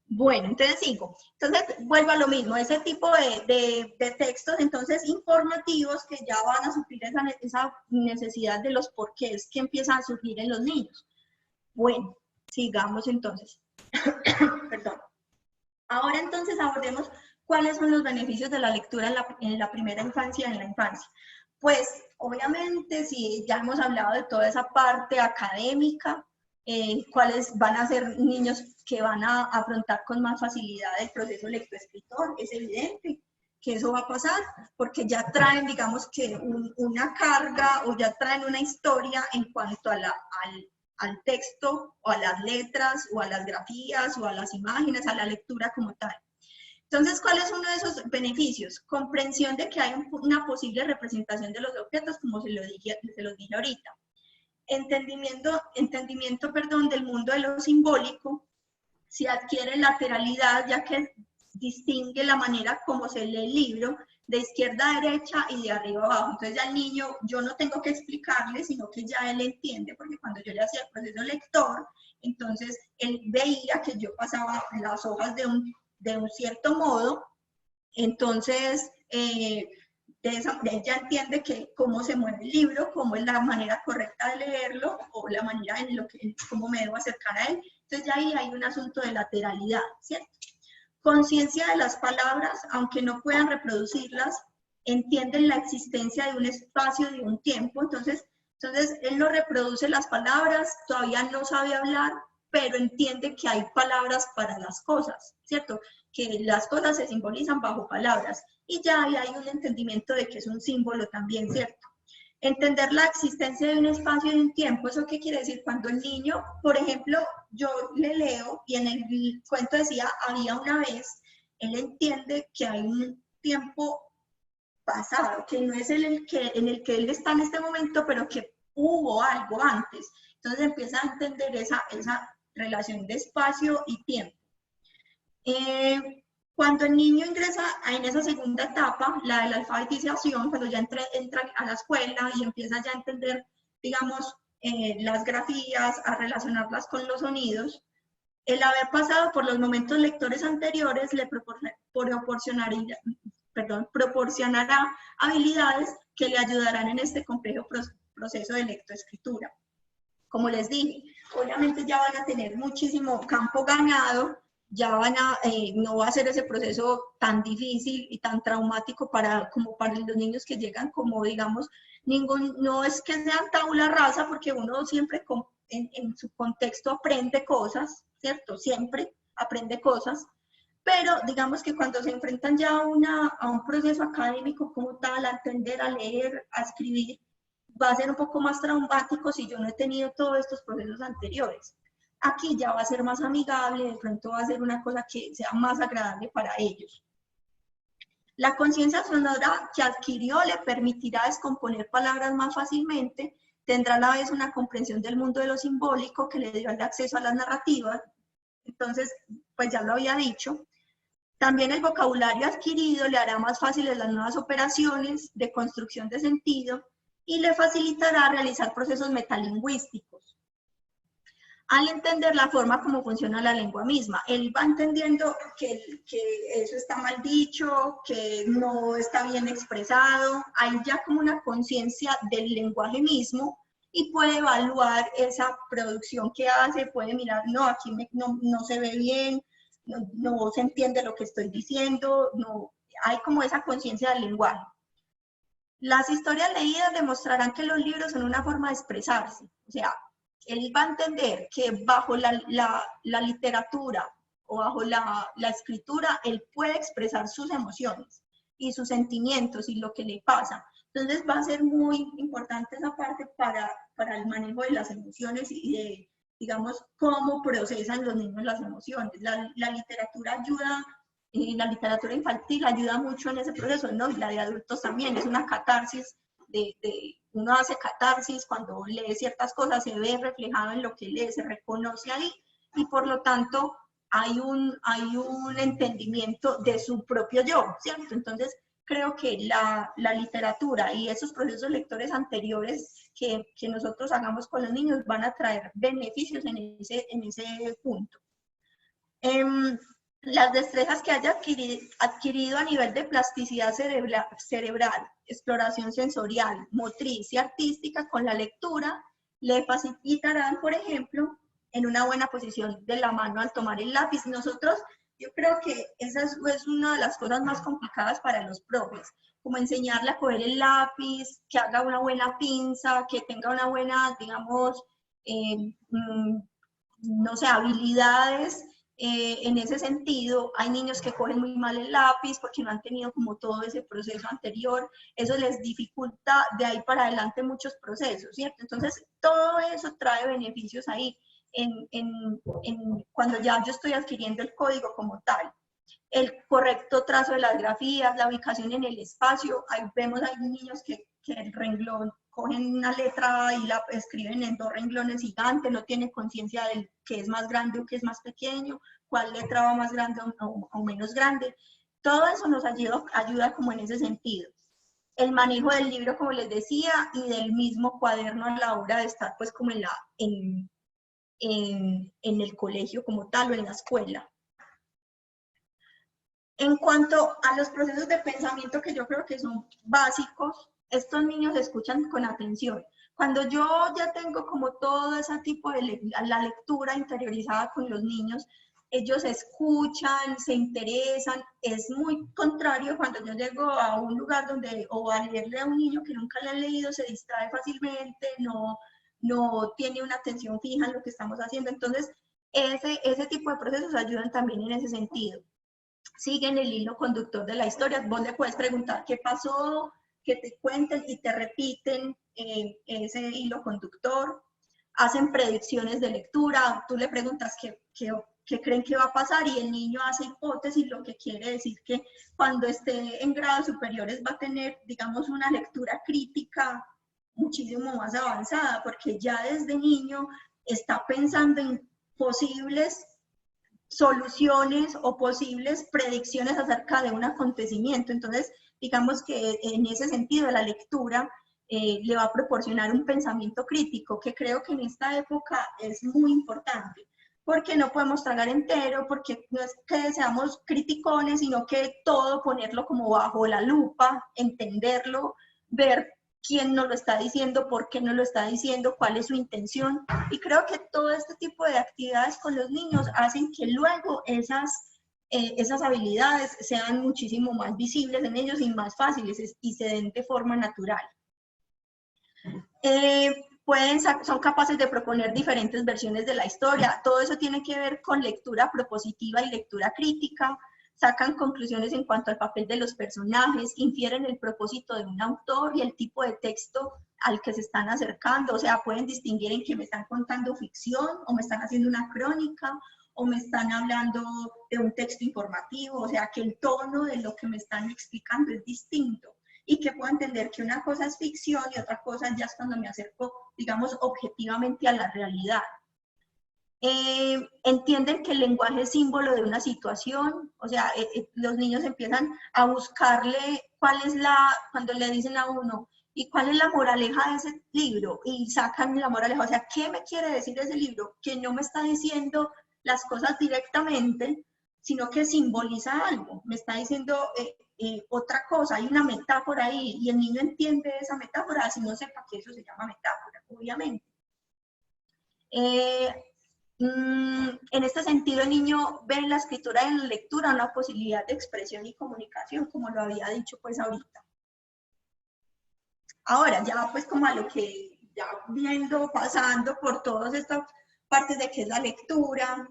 Bueno, entonces sigo. Entonces vuelvo a lo mismo, ese tipo de textos entonces informativos que ya van a suplir esa necesidad de los porqués que empiezan a surgir en los niños. Bueno, sigamos entonces. Perdón. Ahora entonces abordemos cuáles son los beneficios de la lectura en la primera infancia y en la infancia. Pues obviamente sí, ya hemos hablado de toda esa parte académica, cuáles van a ser niños que van a afrontar con más facilidad el proceso lectoescritor, es evidente que eso va a pasar, porque ya traen, digamos que una carga o ya traen una historia en cuanto a al texto o a las letras o a las grafías o a las imágenes, a la lectura como tal. Entonces, ¿cuál es uno de esos beneficios? Comprensión de que hay una posible representación de los objetos, como se los dije ahorita. Entendimiento, del mundo de lo simbólico. Se adquiere lateralidad, ya que distingue la manera como se lee el libro, de izquierda a derecha y de arriba a abajo. Entonces ya el niño, yo no tengo que explicarle, sino que ya él entiende, porque cuando yo le hacía el proceso lector, entonces él veía que yo pasaba las hojas de un cierto modo, entonces él ya entiende que cómo se mueve el libro, cómo es la manera correcta de leerlo, o la manera en cómo me debo acercar a él. Entonces ya ahí hay un asunto de lateralidad, ¿cierto? Conciencia de las palabras, aunque no puedan reproducirlas, entienden la existencia de un espacio, de un tiempo, entonces él no reproduce las palabras, todavía no sabe hablar, pero entiende que hay palabras para las cosas, ¿cierto? Que las cosas se simbolizan bajo palabras, y ya hay un entendimiento de que es un símbolo también, ¿cierto? Entender la existencia de un espacio y de un tiempo, ¿eso qué quiere decir? Cuando el niño, por ejemplo, yo le leo y en el cuento decía, había una vez, él entiende que hay un tiempo pasado, que no es en el que él está en este momento, pero que hubo algo antes. Entonces empieza a entender esa relación de espacio y tiempo. Cuando el niño ingresa en esa segunda etapa, la de la alfabetización, cuando ya entra a la escuela y empieza ya a entender, digamos, las grafías, a relacionarlas con los sonidos, el haber pasado por los momentos lectores anteriores le proporcionará habilidades que le ayudarán en este complejo proceso de lectoescritura. Como les dije, obviamente ya van a tener muchísimo campo ganado, ya no va a ser ese proceso tan difícil y tan traumático como para los niños que llegan, como digamos, no es que sean tabula rasa, porque uno siempre en su contexto aprende cosas, ¿cierto? Siempre aprende cosas, pero digamos que cuando se enfrentan ya a un proceso académico como tal, a entender, a leer, a escribir, va a ser un poco más traumático si yo no he tenido todos estos procesos anteriores. Aquí ya va a ser más amigable, de pronto va a ser una cosa que sea más agradable para ellos. La conciencia sonora que adquirió le permitirá descomponer palabras más fácilmente, tendrá a la vez una comprensión del mundo de lo simbólico que le dio el acceso a las narrativas. Entonces, pues ya lo había dicho. También el vocabulario adquirido le hará más fáciles las nuevas operaciones de construcción de sentido y le facilitará realizar procesos metalingüísticos. Al entender la forma como funciona la lengua misma, él va entendiendo que eso está mal dicho, que no está bien expresado, hay ya como una conciencia del lenguaje mismo y puede evaluar esa producción que hace, puede mirar, no, aquí no se ve bien, no se entiende lo que estoy diciendo, no, hay como esa conciencia del lenguaje. Las historias leídas demostrarán que los libros son una forma de expresarse, o sea, él va a entender que bajo la literatura o bajo la escritura, él puede expresar sus emociones y sus sentimientos y lo que le pasa. Entonces va a ser muy importante esa parte para el manejo de las emociones y de, digamos, cómo procesan los niños las emociones. La literatura ayuda, la literatura infantil ayuda mucho en ese proceso, ¿no? Y la de adultos también, es una catarsis uno hace catarsis cuando lee ciertas cosas, se ve reflejado en lo que lee, se reconoce ahí, y por lo tanto hay un entendimiento de su propio yo, ¿cierto? Entonces, creo que la literatura y esos procesos lectores anteriores que nosotros hagamos con los niños van a traer beneficios en ese punto. Las destrezas que haya adquirido a nivel de plasticidad cerebral, exploración sensorial, motriz y artística con la lectura, le facilitarán, por ejemplo, en una buena posición de la mano al tomar el lápiz. Nosotros, yo creo que esa es una de las cosas más complicadas para los profes, como enseñarle a coger el lápiz, que haga una buena pinza, que tenga una buena, digamos, no sé, habilidades. En ese sentido, hay niños que cogen muy mal el lápiz porque no han tenido como todo ese proceso anterior, eso les dificulta de ahí para adelante muchos procesos, ¿cierto? Entonces, todo eso trae beneficios ahí, cuando ya yo estoy adquiriendo el código como tal. El correcto trazo de las grafías, la ubicación en el espacio, ahí vemos hay niños que el renglón, cogen una letra y la escriben en dos renglones gigantes, no tienen conciencia del que es más grande o que es más pequeño, cuál letra va más grande o menos grande. Todo eso nos ayuda como en ese sentido. El manejo del libro, como les decía, y del mismo cuaderno a la hora de estar pues como en el colegio como tal o en la escuela. En cuanto a los procesos de pensamiento que yo creo que son básicos, estos niños escuchan con atención. Cuando yo ya tengo como todo ese tipo de la lectura interiorizada con los niños, ellos escuchan, se interesan. Es muy contrario cuando yo llego a un lugar donde, o a leerle a un niño que nunca le han leído, se distrae fácilmente, no tiene una atención fija en lo que estamos haciendo. Entonces, ese tipo de procesos ayudan también en ese sentido. Siguen el hilo conductor de la historia. Vos le puedes preguntar qué pasó, que te cuenten y te repiten ese hilo conductor. Hacen predicciones de lectura. Tú le preguntas qué creen que va a pasar y el niño hace hipótesis, lo que quiere decir que cuando esté en grados superiores va a tener, digamos, una lectura crítica muchísimo más avanzada, porque ya desde niño está pensando en posibles soluciones o posibles predicciones acerca de un acontecimiento. Entonces, digamos que en ese sentido la lectura le va a proporcionar un pensamiento crítico, que creo que en esta época es muy importante, porque no podemos tragar entero, porque no es que seamos criticones, sino que todo ponerlo como bajo la lupa, entenderlo, ver quién nos lo está diciendo, por qué nos lo está diciendo, cuál es su intención. Y creo que todo este tipo de actividades con los niños hacen que luego esas habilidades sean muchísimo más visibles en ellos y más fáciles y se den de forma natural. Son capaces de proponer diferentes versiones de la historia. Todo eso tiene que ver con lectura propositiva y lectura crítica. Sacan conclusiones en cuanto al papel de los personajes, infieren el propósito de un autor y el tipo de texto al que se están acercando. O sea, pueden distinguir en que me están contando ficción, o me están haciendo una crónica, o me están hablando de un texto informativo. O sea, que el tono de lo que me están explicando es distinto, y que puedo entender que una cosa es ficción y otra cosa ya es cuando me acerco, digamos, objetivamente a la realidad. Entienden que el lenguaje es símbolo de una situación. O sea, los niños empiezan a buscarle cuando le dicen a uno, ¿y cuál es la moraleja de ese libro? Y sacan la moraleja. O sea, ¿qué me quiere decir ese libro? Que no me está diciendo las cosas directamente, sino que simboliza algo. Me está diciendo otra cosa, hay una metáfora ahí, y el niño entiende esa metáfora, así no sepa que eso se llama metáfora, obviamente. En este sentido, el niño ve en la escritura y en la lectura una posibilidad de expresión y comunicación, como lo había dicho pues ahorita. Ahora, ya pues como a lo que, ya viendo, pasando por todas estas partes de qué es la lectura,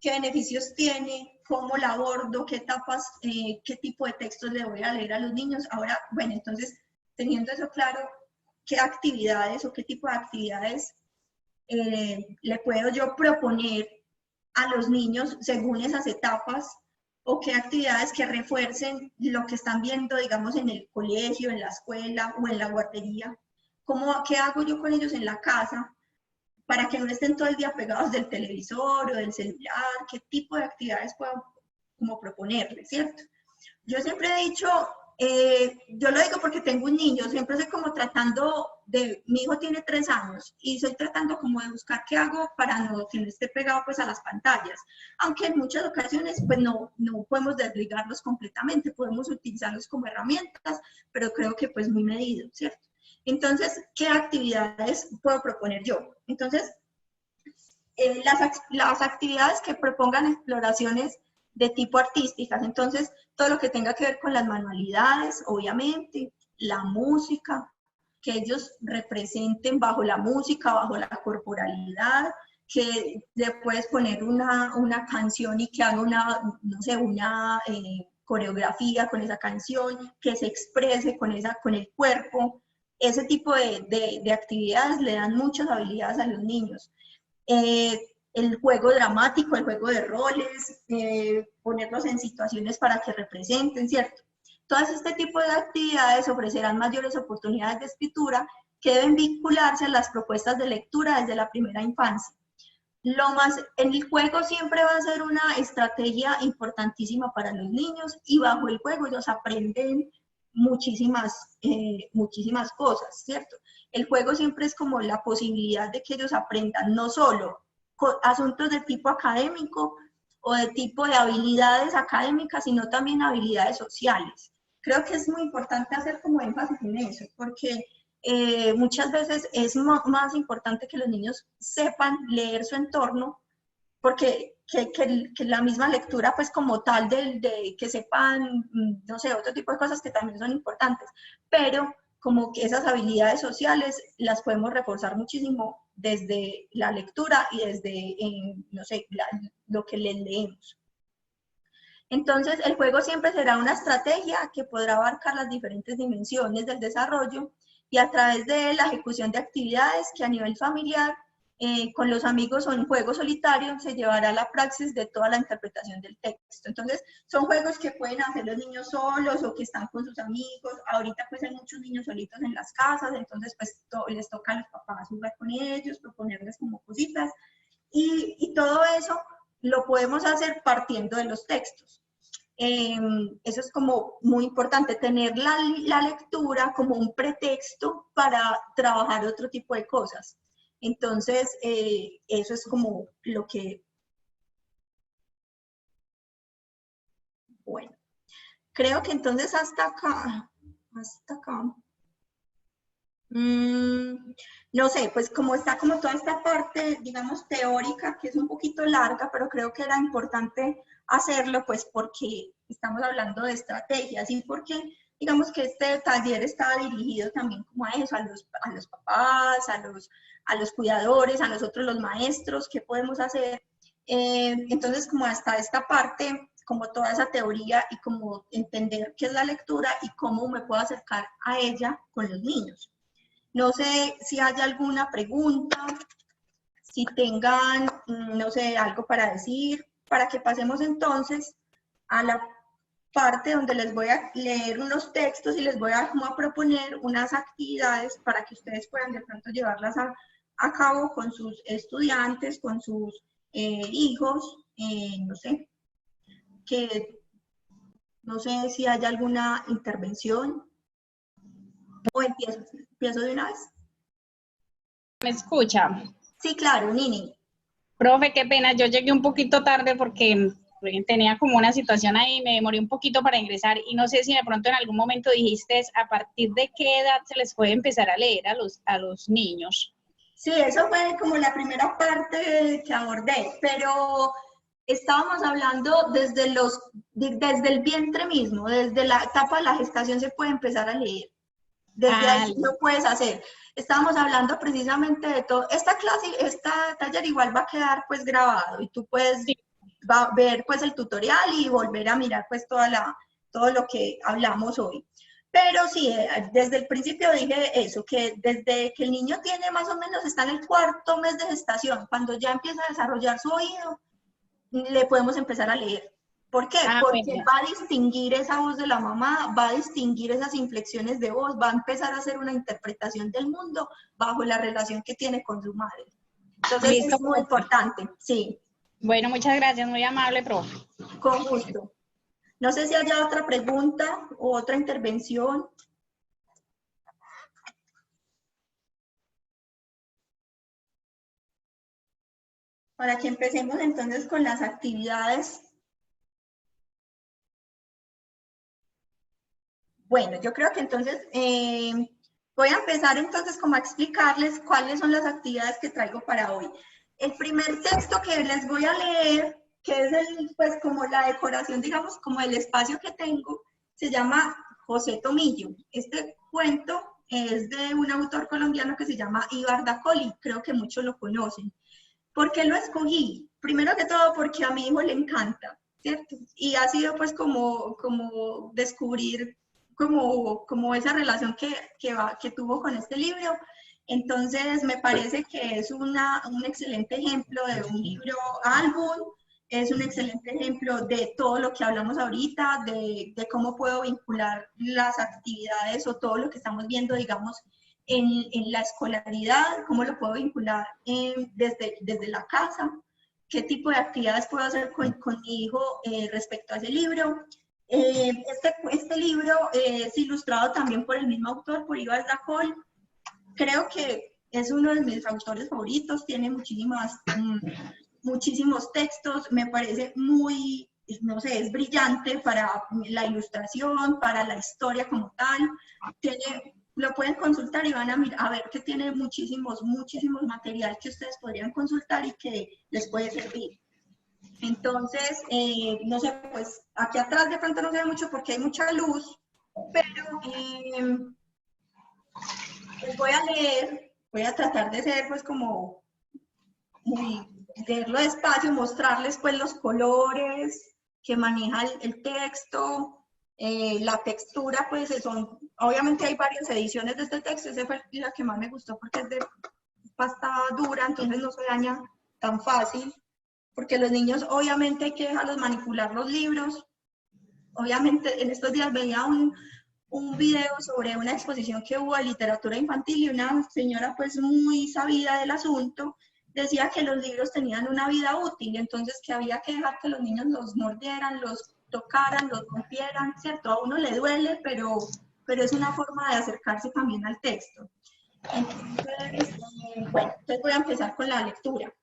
qué beneficios tiene, cómo la abordo, qué etapas, qué tipo de textos le voy a leer a los niños. Ahora, bueno, entonces, teniendo eso claro, ¿qué actividades o qué tipo de actividades le puedo yo proponer a los niños según esas etapas, o qué actividades que refuercen lo que están viendo, digamos, en el colegio, en la escuela o en la guardería? ¿Qué hago yo con ellos en la casa para que no estén todo el día pegados del televisor o del celular? ¿Qué tipo de actividades puedo como proponerles, cierto? Yo siempre he dicho, yo lo digo porque tengo un niño, siempre estoy como tratando mi hijo tiene 3 años, y estoy tratando como de buscar qué hago para que no esté pegado pues a las pantallas, aunque en muchas ocasiones pues no podemos desligarlos completamente, podemos utilizarlos como herramientas, pero creo que pues muy medido, ¿cierto? Entonces, ¿qué actividades puedo proponer yo? Entonces, las actividades que propongan exploraciones de tipo artísticas, entonces todo lo que tenga que ver con las manualidades, obviamente, la música, que ellos representen bajo la música, bajo la corporalidad, que le puedes poner una canción y que haga no sé, una coreografía con esa canción, que se exprese con el cuerpo. Ese tipo de actividades le dan muchas habilidades a los niños. El juego dramático, el juego de roles, ponerlos en situaciones para que representen, ¿cierto? Todas este tipo de actividades ofrecerán mayores oportunidades de escritura que deben vincularse a las propuestas de lectura desde la primera infancia. En el juego siempre va a ser una estrategia importantísima para los niños, y bajo el juego ellos aprenden muchísimas cosas, ¿cierto? El juego siempre es como la posibilidad de que ellos aprendan no solo asuntos de tipo académico o de tipo de habilidades académicas, sino también habilidades sociales. Creo que es muy importante hacer como énfasis en eso, porque muchas veces es más importante que los niños sepan leer su entorno porque que la misma lectura, pues como tal, de que sepan, no sé, otro tipo de cosas que también son importantes, pero como que esas habilidades sociales las podemos reforzar muchísimo desde la lectura y desde, no sé, lo que les leemos. Entonces, el juego siempre será una estrategia que podrá abarcar las diferentes dimensiones del desarrollo y a través de la ejecución de actividades que a nivel familiar, con los amigos o en juego solitario, se llevará a la praxis de toda la interpretación del texto. Entonces, son juegos que pueden hacer los niños solos o que están con sus amigos. Ahorita pues hay muchos niños solitos en las casas, entonces pues les toca a los papás jugar con ellos, proponerles como cositas. Y todo eso lo podemos hacer partiendo de los textos. Eso es como muy importante, tener la lectura como un pretexto para trabajar otro tipo de cosas. Entonces, eso es como lo que... Bueno, creo que entonces hasta acá... no sé, pues como está como toda esta parte, digamos, teórica, que es un poquito larga, pero creo que era importante hacerlo, pues porque estamos hablando de estrategias y porque, digamos, que este taller está dirigido también como a eso, a los papás, a los cuidadores, a nosotros los maestros, qué podemos hacer. Entonces, como hasta esta parte, como toda esa teoría y como entender qué es la lectura y cómo me puedo acercar a ella con los niños. No sé si hay alguna pregunta, si tengan, no sé, algo para decir, para que pasemos entonces a la parte donde les voy a leer unos textos y les voy a, como a proponer unas actividades para que ustedes puedan de pronto llevarlas a cabo con sus estudiantes, con sus hijos, no sé, que no sé si hay alguna intervención o empiezo de una vez. ¿Me escucha? Sí, claro, Nini. Profe, qué pena, yo llegué un poquito tarde porque tenía como una situación ahí, me demoré un poquito para ingresar y no sé si de pronto en algún momento dijiste a partir de qué edad se les puede empezar a leer a los niños. Sí, eso fue como la primera parte que abordé, pero estábamos hablando desde el vientre mismo, desde la etapa de la gestación se puede empezar a leer. Desde ahí lo puedes hacer. Estábamos hablando precisamente de todo. Esta taller igual va a quedar pues grabado y tú puedes ver pues el tutorial y volver a mirar pues todo lo que hablamos hoy. Pero sí, desde el principio dije eso, que desde que el niño tiene más o menos, está en el 4º mes de gestación, cuando ya empieza a desarrollar su oído, le podemos empezar a leer. ¿Por qué? Porque bueno, va a distinguir esa voz de la mamá, va a distinguir esas inflexiones de voz, va a empezar a hacer una interpretación del mundo bajo la relación que tiene con su madre. Entonces, listo, es muy importante, sí. Bueno, muchas gracias, muy amable, profe. Con gusto. No sé si haya otra pregunta o otra intervención. Para que empecemos entonces con las actividades. Bueno, yo creo que entonces voy a empezar entonces como a explicarles cuáles son las actividades que traigo para hoy. El primer texto que les voy a leer, que es pues como la decoración, digamos, como el espacio que tengo, se llama José Tomillo. Este cuento es de un autor colombiano que se llama Ibar Dacoli, creo que muchos lo conocen. ¿Por qué lo escogí? Primero que todo porque a mi hijo le encanta, ¿cierto? Y ha sido pues como descubrir como esa relación que tuvo con este libro. Entonces me parece que es un excelente ejemplo de un libro álbum, es un excelente ejemplo de todo lo que hablamos ahorita, de cómo puedo vincular las actividades o todo lo que estamos viendo, digamos, en la escolaridad, cómo lo puedo vincular desde la casa, qué tipo de actividades puedo hacer con mi hijo respecto a ese libro. Este libro es ilustrado también por el mismo autor, por Ibar Dacol. Creo que es uno de mis autores favoritos, tiene muchísimos textos, me parece muy, no sé, es brillante para la ilustración, para la historia como tal. Lo pueden consultar y van a ver que tiene muchísimos material que ustedes podrían consultar y que les puede servir. Entonces, no sé, pues aquí atrás de pronto no se ve mucho porque hay mucha luz, pero les voy a leer, voy a tratar de ser pues como leerlo despacio, mostrarles pues los colores que maneja el texto, la textura, pues son, obviamente hay varias ediciones de este texto, esa fue la que más me gustó porque es de pasta dura, entonces no se daña tan fácil, porque los niños obviamente hay que dejarlos manipular los libros. Obviamente en estos días veía un video sobre una exposición que hubo de literatura infantil y una señora pues muy sabida del asunto decía que los libros tenían una vida útil, entonces que había que dejar que los niños los mordieran, los tocaran, los rompieran, ¿cierto? A uno le duele, pero es una forma de acercarse también al texto. Entonces, bueno, entonces voy a empezar con la lectura.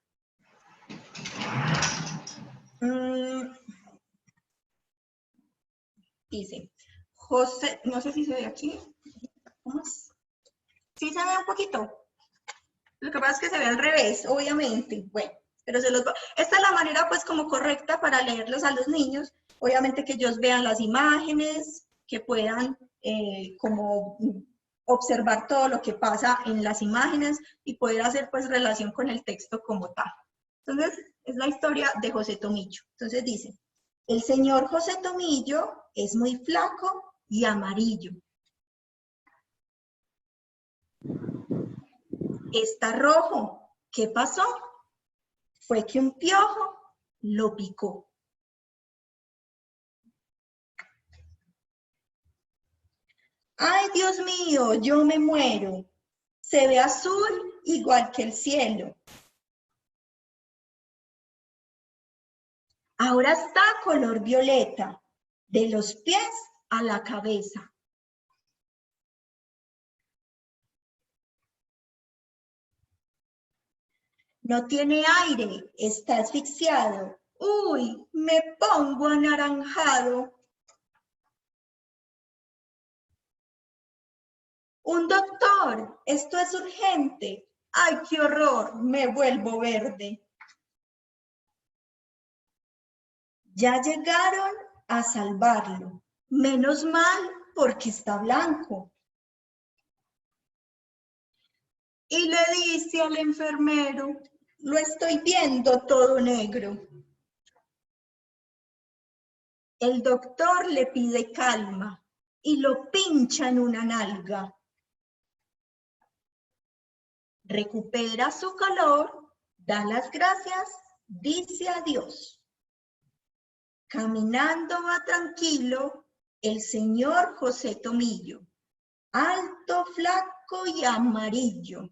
Dice, José, no sé si se ve aquí. ¿Sí se ve un poquito? Lo que pasa es que se ve al revés, obviamente. Bueno, pero esta es la manera pues como correcta para leerlos a los niños. Obviamente que ellos vean las imágenes, que puedan como observar todo lo que pasa en las imágenes y poder hacer pues relación con el texto como tal. Entonces, es la historia de José Tomillo. Entonces dice, el señor José Tomillo es muy flaco y amarillo. Está rojo. ¿Qué pasó? Fue que un piojo lo picó. ¡Ay, Dios mío! Yo me muero. Se ve azul igual que el cielo. Ahora está color violeta, de los pies a la cabeza. No tiene aire, está asfixiado. ¡Uy! Me pongo anaranjado. Un doctor, esto es urgente. ¡Ay, qué horror! Me vuelvo verde. Ya llegaron a salvarlo. Menos mal porque está blanco. Y le dice al enfermero, lo estoy viendo todo negro. El doctor le pide calma y lo pincha en una nalga. Recupera su color, da las gracias, dice adiós. Caminando va tranquilo el señor José Tomillo, alto, flaco y amarillo.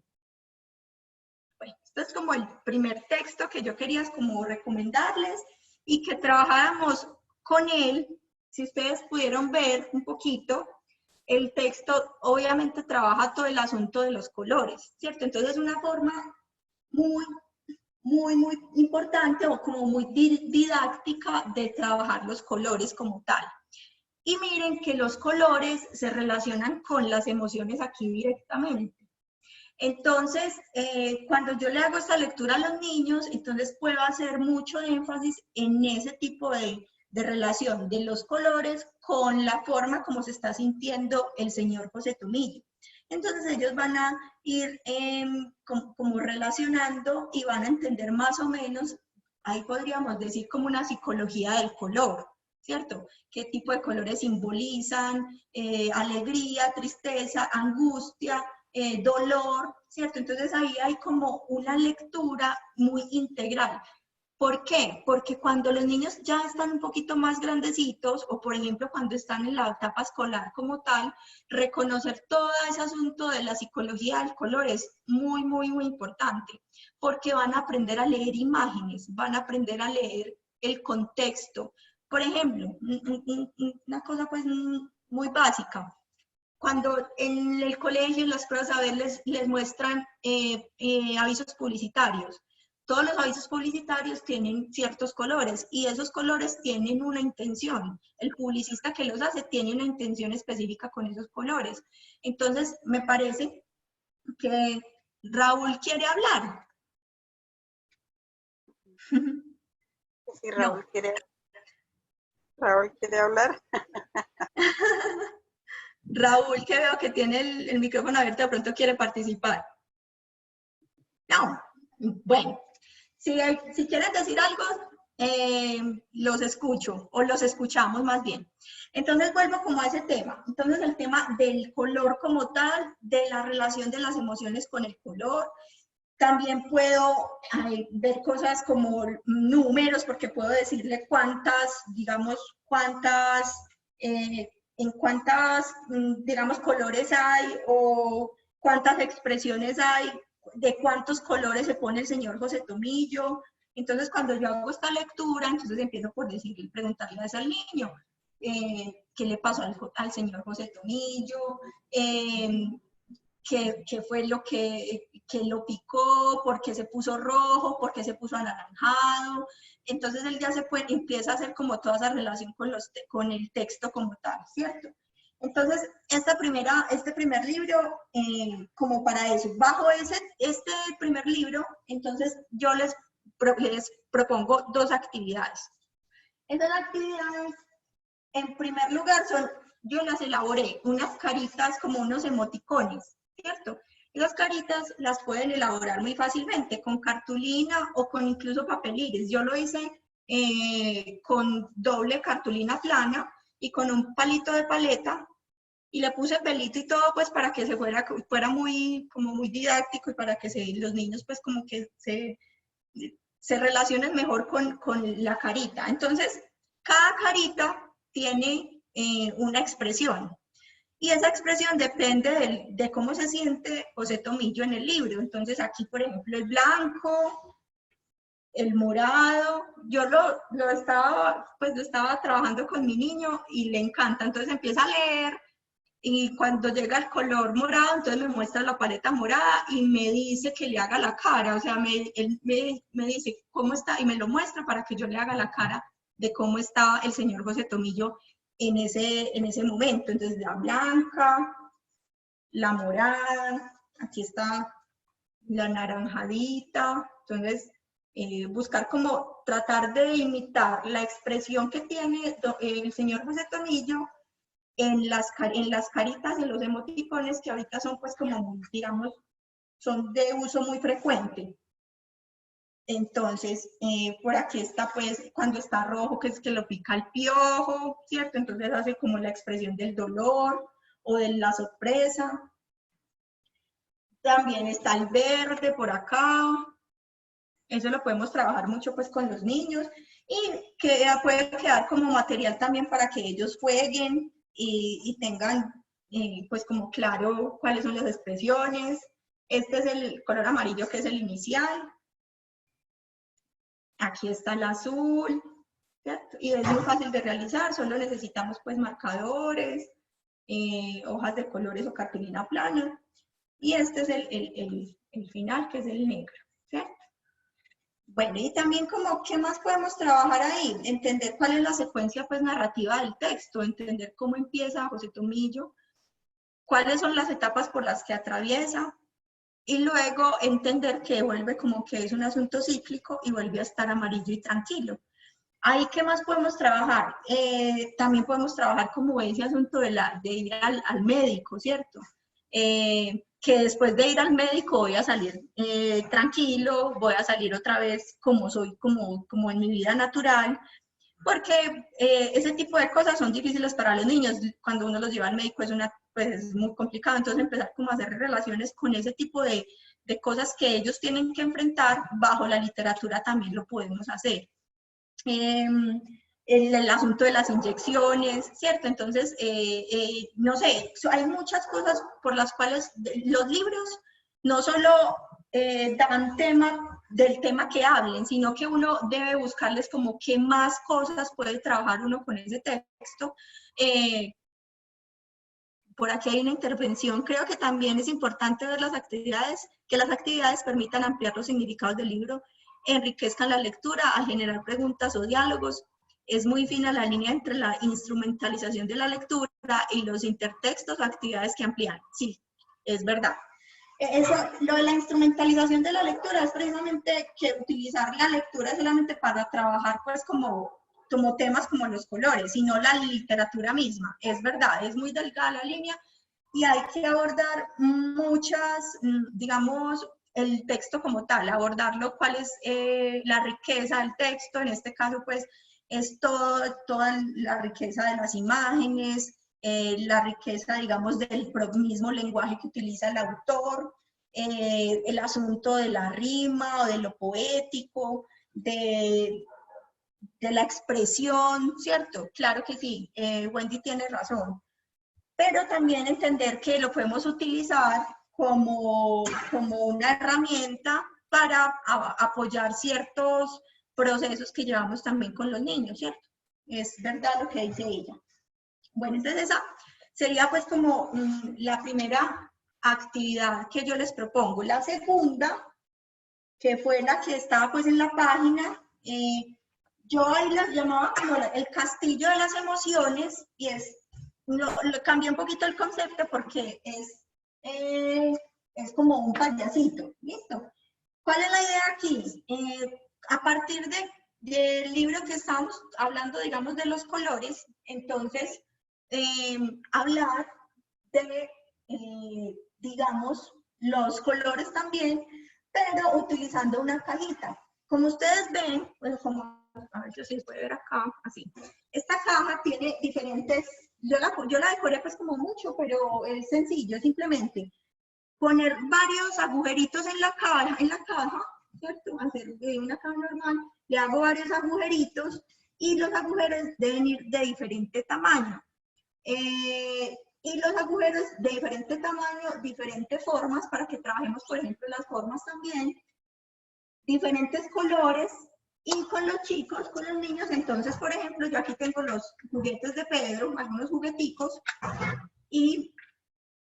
Bueno, esto es como el primer texto que yo quería como recomendarles y que trabajáramos con él. Si ustedes pudieron ver un poquito, el texto obviamente trabaja todo el asunto de los colores, ¿cierto? Entonces es una forma muy importante o como muy didáctica de trabajar los colores como tal. Y miren que los colores se relacionan con las emociones aquí directamente. Entonces, cuando yo le hago esta lectura a los niños, entonces puedo hacer mucho énfasis en ese tipo de relación de los colores con la forma como se está sintiendo el señor José Tomillo. Entonces ellos van a ir como relacionando y van a entender más o menos, ahí podríamos decir como una psicología del color, ¿cierto? ¿Qué tipo de colores simbolizan? Alegría, tristeza, angustia, dolor, ¿cierto? Entonces ahí hay como una lectura muy integral. ¿Por qué? Porque cuando los niños ya están un poquito más grandecitos, o por ejemplo cuando están en la etapa escolar como tal, reconocer todo ese asunto de la psicología del color es muy importante, porque van a aprender a leer imágenes, van a aprender a leer el contexto. Por ejemplo, una cosa pues muy básica, cuando en el colegio, en las pruebas a ver, les muestran avisos publicitarios. Todos los avisos publicitarios tienen ciertos colores y esos colores tienen una intención. El publicista que los hace tiene una intención específica con esos colores. Entonces, me parece que Raúl quiere hablar. si Raúl quiere hablar. Raúl, que veo que tiene el micrófono abierto, de pronto quiere participar. No, bueno, si quieren decir algo, los escucho, o los escuchamos más bien. Entonces vuelvo como a ese tema. Entonces el tema del color como tal, de la relación de las emociones con el color. También puedo ver cosas como números, porque puedo decirle cuántas, digamos, en cuántas, digamos, colores hay o cuántas expresiones hay, de cuántos colores se pone el señor José Tomillo. Entonces, cuando yo hago esta lectura, entonces empiezo por decirle, preguntarle a ese niño, ¿qué le pasó al señor José Tomillo? ¿Qué fue lo que lo picó? ¿Por qué se puso rojo? ¿Por qué se puso anaranjado? Entonces él ya empieza a hacer como toda esa relación con el texto como tal, ¿cierto? Entonces, este primer libro, como para eso, bajo este primer libro, entonces yo les propongo dos actividades. Esas actividades, en primer lugar, yo las elaboré, unas caritas como unos emoticones, ¿cierto? Esas caritas las pueden elaborar muy fácilmente con cartulina o con incluso papel iris. Yo lo hice con doble cartulina plana y con un palito de paleta, y le puse pelito y todo, pues para que fuera muy didáctico y para que los niños pues como que se relacionen mejor con la carita. Entonces, cada carita tiene una expresión. Y esa expresión depende de cómo se siente José Tomillo en el libro. Entonces aquí, por ejemplo, el blanco, el morado. Yo lo estaba trabajando con mi niño y le encanta. Entonces empieza a leer y cuando llega el color morado, entonces me muestra la paleta morada y me dice que le haga la cara. O sea, él me dice cómo está y me lo muestra para que yo le haga la cara de cómo está el señor José Tomillo en ese momento. Entonces, la blanca, la morada, aquí está la naranjadita. Entonces, buscar como tratar de imitar la expresión que tiene el señor José Tomillo en las caritas, en los emoticones, que ahorita son pues como, digamos, son de uso muy frecuente. Entonces, por aquí está pues cuando está rojo, que es que lo pica el piojo, ¿cierto? Entonces hace como la expresión del dolor o de la sorpresa. También está el verde por acá. Eso lo podemos trabajar mucho pues con los niños y que puede quedar como material también para que ellos jueguen y tengan pues como claro cuáles son las expresiones. Este es el color amarillo, que es el inicial. Aquí está el azul, ¿cierto? Y es muy fácil de realizar, solo necesitamos pues marcadores, hojas de colores o cartulina plana. Y este es el final, que es el negro, ¿cierto? Bueno, y también como, ¿qué más podemos trabajar ahí? Entender cuál es la secuencia pues narrativa del texto, entender cómo empieza José Tomillo, cuáles son las etapas por las que atraviesa, y luego entender que vuelve como que es un asunto cíclico y vuelve a estar amarillo y tranquilo. Ahí, ¿qué más podemos trabajar? También podemos trabajar como ese asunto de ir al médico, ¿cierto? Que después de ir al médico voy a salir tranquilo, voy a salir otra vez como soy, como en mi vida natural, porque ese tipo de cosas son difíciles para los niños. Cuando uno los lleva al médico pues es muy complicado. Entonces empezar como a hacer relaciones con ese tipo de cosas que ellos tienen que enfrentar, bajo la literatura también lo podemos hacer. El asunto de las inyecciones, ¿cierto? Entonces, no sé, hay muchas cosas por las cuales los libros no solo dan del tema que hablen, sino que uno debe buscarles como qué más cosas puede trabajar uno con ese texto. Por aquí hay una intervención. Creo que también es importante ver que las actividades permitan ampliar los significados del libro, enriquezcan la lectura al generar preguntas o diálogos. Es muy fina la línea entre la instrumentalización de la lectura y los intertextos o actividades que amplían. Sí, es verdad. Eso, lo de la instrumentalización de la lectura es precisamente que utilizar la lectura solamente para trabajar pues como temas como los colores, sino la literatura misma. Es verdad, es muy delgada la línea y hay que abordar muchas, digamos, el texto como tal, abordarlo, cuál es la riqueza del texto, en este caso pues es toda la riqueza de las imágenes, la riqueza, digamos, del mismo lenguaje que utiliza el autor, el asunto de la rima o de lo poético, de la expresión, ¿cierto? Claro que sí, Wendy tiene razón, pero también entender que lo podemos utilizar como una herramienta para apoyar ciertos procesos que llevamos también con los niños, ¿cierto? Es verdad lo que dice ella. Bueno, entonces esa sería pues como la primera actividad que yo les propongo. La segunda, que fue la que estaba pues en la página, yo ahí las llamaba como el castillo de las emociones y lo cambié un poquito el concepto porque es como un payasito, ¿listo? ¿Cuál es la idea aquí? A partir del libro que estamos hablando, digamos, de los colores, entonces, hablar de, digamos, los colores también, pero utilizando una cajita. Como ustedes ven, pues como, a ver si se puede ver acá, así. Esta caja tiene diferentes, yo la decoré pues como mucho, pero es sencillo, simplemente poner varios agujeritos en la caja, ¿cierto? Hacer una caja normal, le hago varios agujeritos y los agujeros deben ir de diferente tamaño. Y los agujeros de diferente tamaño, diferentes formas, para que trabajemos, por ejemplo, las formas también, diferentes colores, y con los chicos, con los niños, entonces, por ejemplo, yo aquí tengo los juguetes de Pedro, algunos jugueticos, y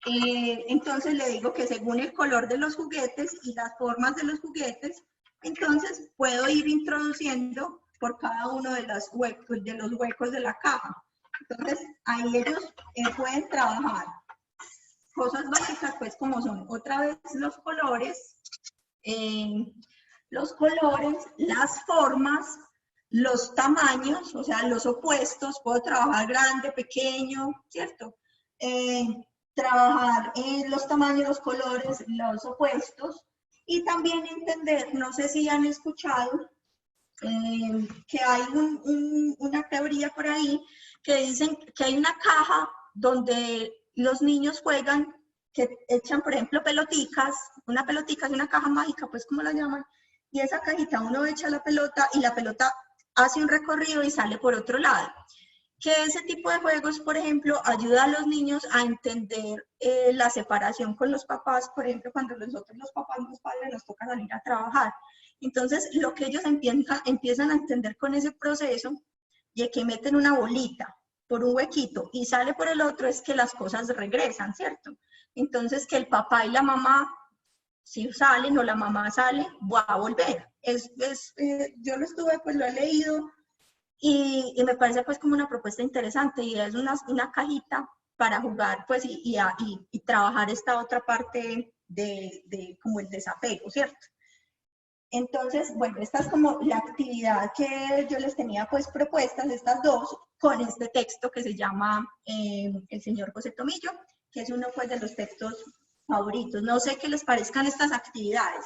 entonces le digo que según el color de los juguetes y las formas de los juguetes, entonces puedo ir introduciendo por cada uno de los huecos de la caja. Entonces, ahí ellos pueden trabajar cosas básicas, pues como son otra vez los colores, las formas, los tamaños, o sea, los opuestos, puedo trabajar grande, pequeño, ¿cierto? Trabajar los tamaños, los colores, los opuestos, y también entender, no sé si han escuchado, que hay una teoría por ahí que dicen que hay una caja donde los niños juegan, que echan, por ejemplo, peloticas, una pelotica es una caja mágica, pues como la llaman, y esa cajita uno echa la pelota y la pelota hace un recorrido y sale por otro lado. Que ese tipo de juegos, por ejemplo, ayuda a los niños a entender la separación con los papás, por ejemplo, cuando nosotros los papás, los padres, nos toca salir a trabajar. Entonces, lo que ellos empiezan a entender con ese proceso, y que meten una bolita por un huequito y sale por el otro, es que las cosas regresan, ¿cierto? Entonces, que el papá y la mamá, si salen o la mamá sale, va a volver. Yo lo estuve, pues lo he leído, y me parece pues como una propuesta interesante, y es una cajita para jugar pues y trabajar esta otra parte de como el desapego, ¿cierto? Entonces, bueno, esta es como la actividad que yo les tenía pues propuestas, estas dos, con este texto que se llama El señor José Tomillo, que es uno pues de los textos favoritos. No sé qué les parezcan estas actividades,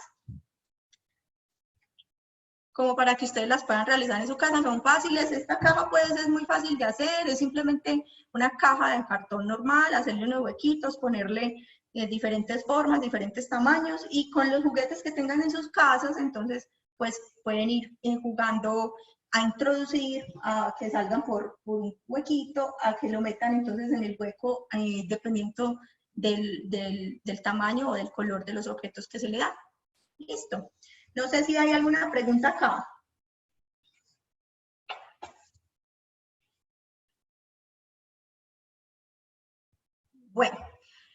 como para que ustedes las puedan realizar en su casa. Son fáciles. Esta caja pues es muy fácil de hacer, es simplemente una caja de cartón normal, hacerle unos huequitos, ponerle diferentes formas, diferentes tamaños, y con los juguetes que tengan en sus casas, entonces pues pueden ir jugando a introducir, a que salgan por un huequito, a que lo metan entonces en el hueco, dependiendo del tamaño o del color de los objetos que se le dan. Listo. No sé si hay alguna pregunta acá. Bueno,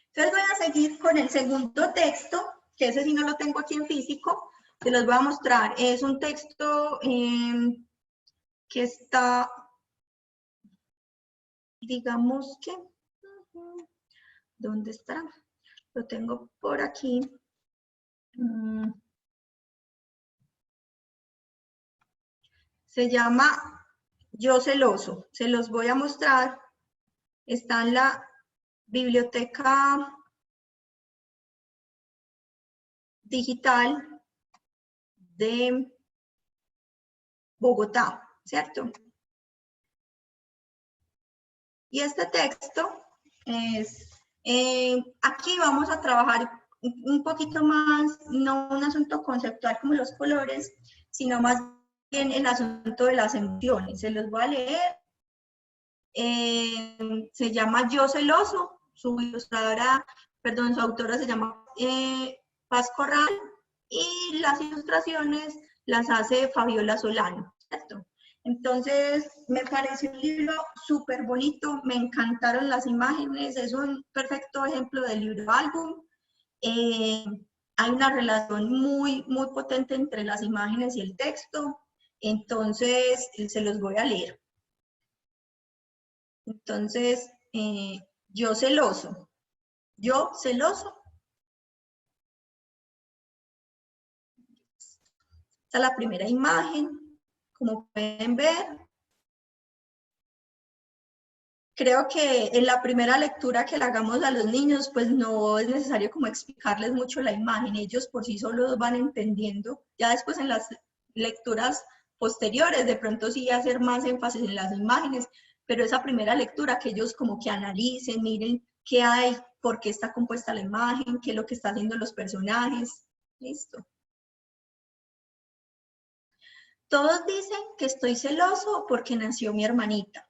entonces voy a seguir con el segundo texto, que ese sí no lo tengo aquí en físico, se los voy a mostrar. Es un texto que está, digamos que, ¿dónde está? Lo tengo por aquí. Se llama Yo celoso. Se los voy a mostrar. Está en la biblioteca digital de Bogotá, ¿cierto? Y este texto es, aquí vamos a trabajar un poquito más, no un asunto conceptual como los colores, sino más bien el asunto de las emociones. Se los voy a leer. Se llama Yo celoso, su ilustradora, perdón, su autora se llama Paz Corral, y las ilustraciones las hace Fabiola Solano, ¿cierto? Entonces, me parece un libro súper bonito, me encantaron las imágenes, es un perfecto ejemplo de libro álbum. Hay una relación muy potente entre las imágenes y el texto, entonces se los voy a leer. Entonces, yo celoso. Yo celoso. Esta es la primera imagen, como pueden ver. Creo que en la primera lectura que le hagamos a los niños, pues no es necesario como explicarles mucho la imagen. Ellos por sí solos van entendiendo. Ya después en las lecturas posteriores, de pronto sí hacer más énfasis en las imágenes, pero esa primera lectura que ellos como que analicen, miren qué hay, por qué está compuesta la imagen, qué es lo que están haciendo los personajes. Listo. Todos dicen que estoy celoso porque nació mi hermanita.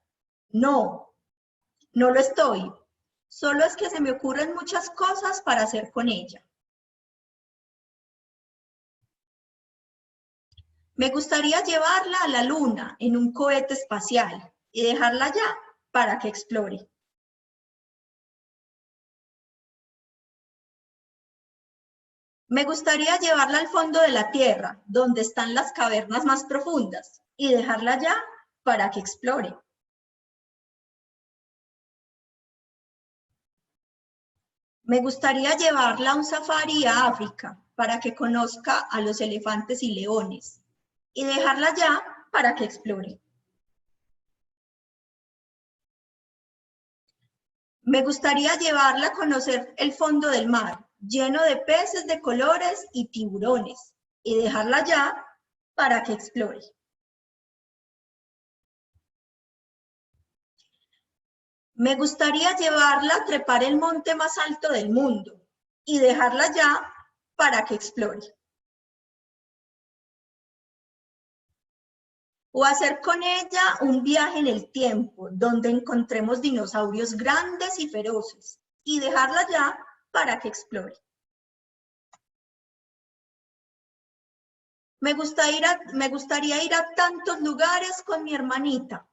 No, no lo estoy. Solo es que se me ocurren muchas cosas para hacer con ella. Me gustaría llevarla a la luna en un cohete espacial y dejarla allá para que explore. Me gustaría llevarla al fondo de la Tierra, donde están las cavernas más profundas, y dejarla allá para que explore. Me gustaría llevarla a un safari a África para que conozca a los elefantes y leones, y dejarla allá para que explore. Me gustaría llevarla a conocer el fondo del mar, lleno de peces de colores y tiburones, y dejarla allá para que explore. Me gustaría llevarla a trepar el monte más alto del mundo y dejarla allá para que explore. O hacer con ella un viaje en el tiempo, donde encontremos dinosaurios grandes y feroces, y dejarla allá para que explore. Me gustaría ir a tantos lugares con mi hermanita.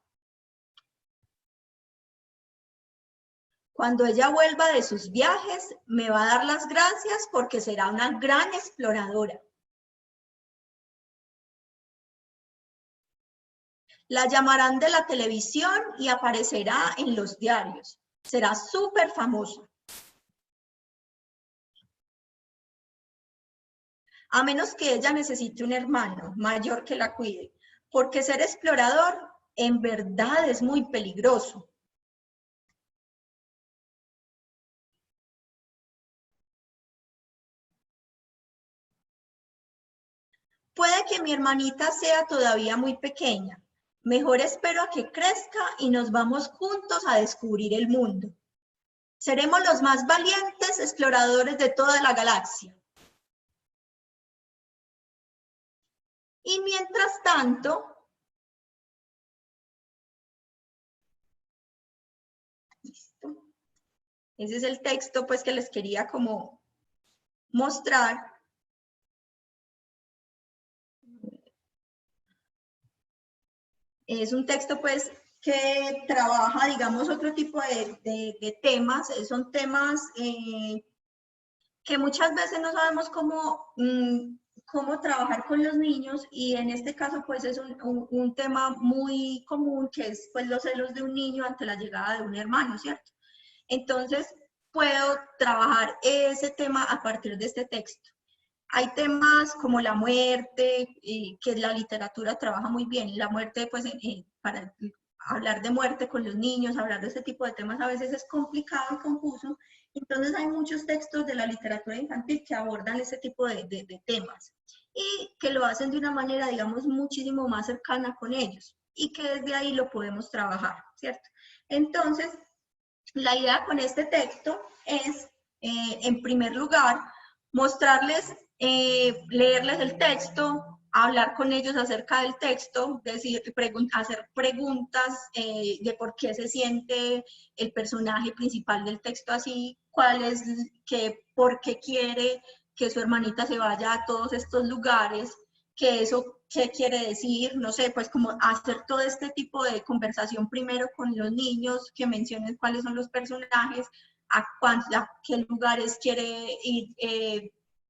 Cuando ella vuelva de sus viajes, me va a dar las gracias porque será una gran exploradora. La llamarán de la televisión y aparecerá en los diarios. Será súper famosa. A menos que ella necesite un hermano mayor que la cuide, porque ser explorador en verdad es muy peligroso. Puede que mi hermanita sea todavía muy pequeña. Mejor espero a que crezca y nos vamos juntos a descubrir el mundo. Seremos los más valientes exploradores de toda la galaxia. Y mientras tanto, ¿listo? Ese es el texto pues que les quería como mostrar. Es un texto pues que trabaja, digamos, otro tipo de temas. Son temas que muchas veces no sabemos cómo trabajar con los niños, y en este caso pues es un tema muy común, que es pues los celos de un niño ante la llegada de un hermano, ¿cierto? Entonces puedo trabajar ese tema a partir de este texto. Hay temas como la muerte, que la literatura trabaja muy bien. La muerte, pues, para hablar de muerte con los niños, hablar de ese tipo de temas a veces es complicado y confuso. Entonces hay muchos textos de la literatura infantil que abordan ese tipo de temas y que lo hacen de una manera, digamos, muchísimo más cercana con ellos y que desde ahí lo podemos trabajar, ¿cierto? Entonces, la idea con este texto es, en primer lugar, mostrarles, leerles el texto, hablar con ellos acerca del texto, hacer preguntas de por qué se siente el personaje principal del texto así, por qué quiere que su hermanita se vaya a todos estos lugares, que eso qué quiere decir, no sé, pues como hacer todo este tipo de conversación primero con los niños, que mencionen cuáles son los personajes, a qué lugares quiere ir,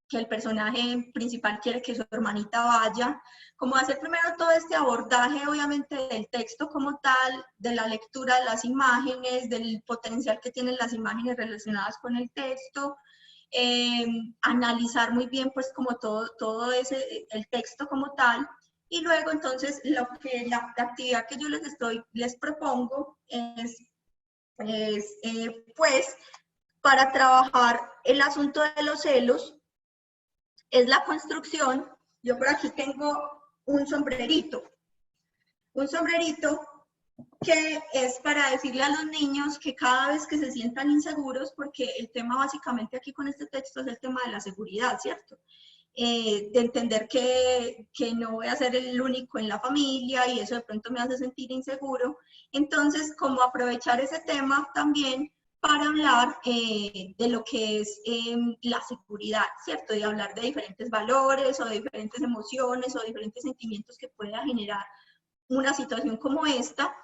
que el personaje principal quiere que su hermanita vaya, como hacer primero todo este abordaje, obviamente, del texto como tal, de la lectura de las imágenes, del potencial que tienen las imágenes relacionadas con el texto, analizar muy bien pues como todo el texto como tal, y luego entonces la actividad que yo les propongo es pues para trabajar el asunto de los celos, es la construcción. Yo por aquí tengo un sombrerito que es para decirle a los niños que cada vez que se sientan inseguros, porque el tema básicamente aquí con este texto es el tema de la seguridad, ¿cierto? De entender que no voy a ser el único en la familia y eso de pronto me hace sentir inseguro. Entonces, como aprovechar ese tema también para hablar de lo que es la seguridad, ¿cierto? De hablar de diferentes valores o de diferentes emociones o diferentes sentimientos que pueda generar una situación como esta,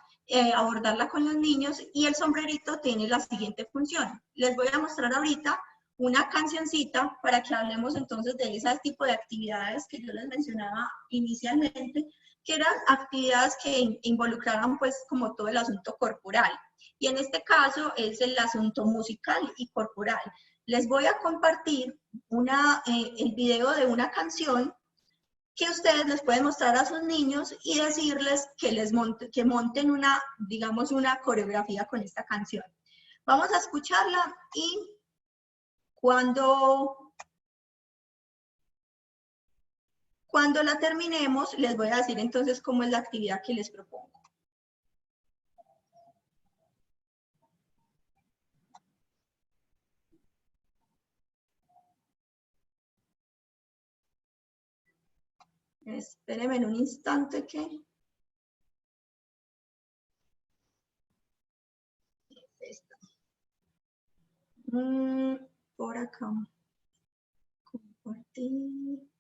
abordarla con los niños, y el sombrerito tiene la siguiente función. Les voy a mostrar ahorita una cancioncita para que hablemos entonces de ese tipo de actividades que yo les mencionaba inicialmente, que eran actividades que involucraban pues como todo el asunto corporal. Y en este caso es el asunto musical y corporal. Les voy a compartir el video de una canción que ustedes les pueden mostrar a sus niños y decirles que monten digamos, una coreografía con esta canción. Vamos a escucharla y cuando la terminemos, les voy a decir entonces cómo es la actividad que les propongo. Espérenme en un instante que... Por acá. Compartir.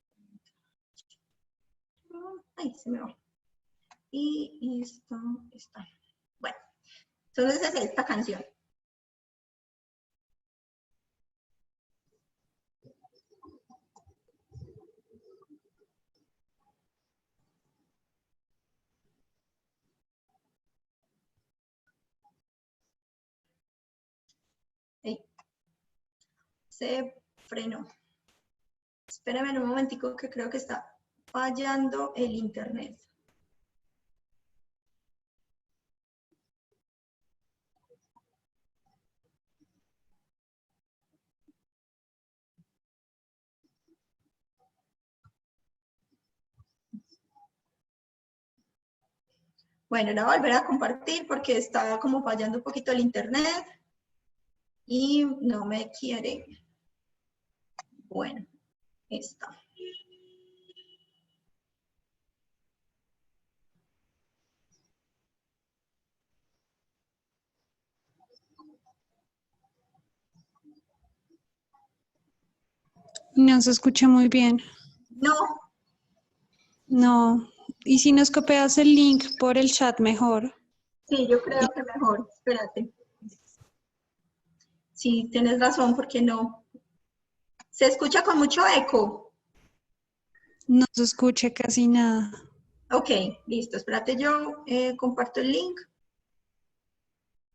Ay, se me va. Y esto está. Bueno, entonces es esta canción. Se frenó. Espérame un momentico que creo que está fallando el internet. Bueno, la voy a volver a compartir porque está como fallando un poquito el internet y no me quiere. Bueno, está. No se escucha muy bien. No. No. ¿Y si nos copias el link por el chat mejor? Sí, yo creo que mejor. Espérate. Sí, tienes razón, porque no. Se escucha con mucho eco. No se escucha casi nada. Ok, listo. Espérate, yo comparto el link.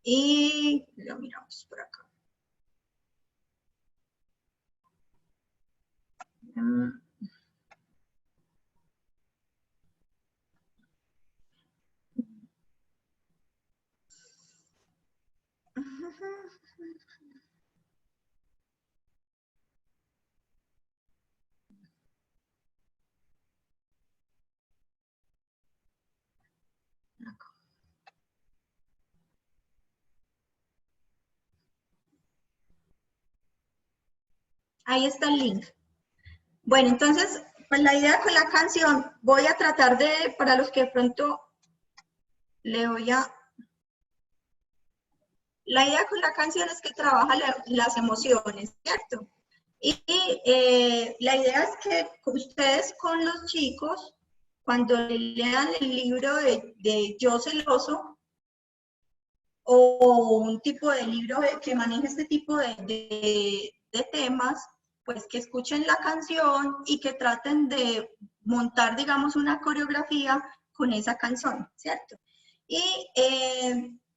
Y lo miramos por acá. Ahí está el link. Bueno, entonces, pues la idea con la canción, voy a tratar de, para los que de pronto le voy a... La idea con la canción es que trabaja las emociones, ¿cierto? Y la idea es que ustedes con los chicos, cuando lean el libro de Yo Celoso, o un tipo de libro que maneje este tipo de temas, pues que escuchen la canción y que traten de montar, digamos, una coreografía con esa canción, ¿cierto? Y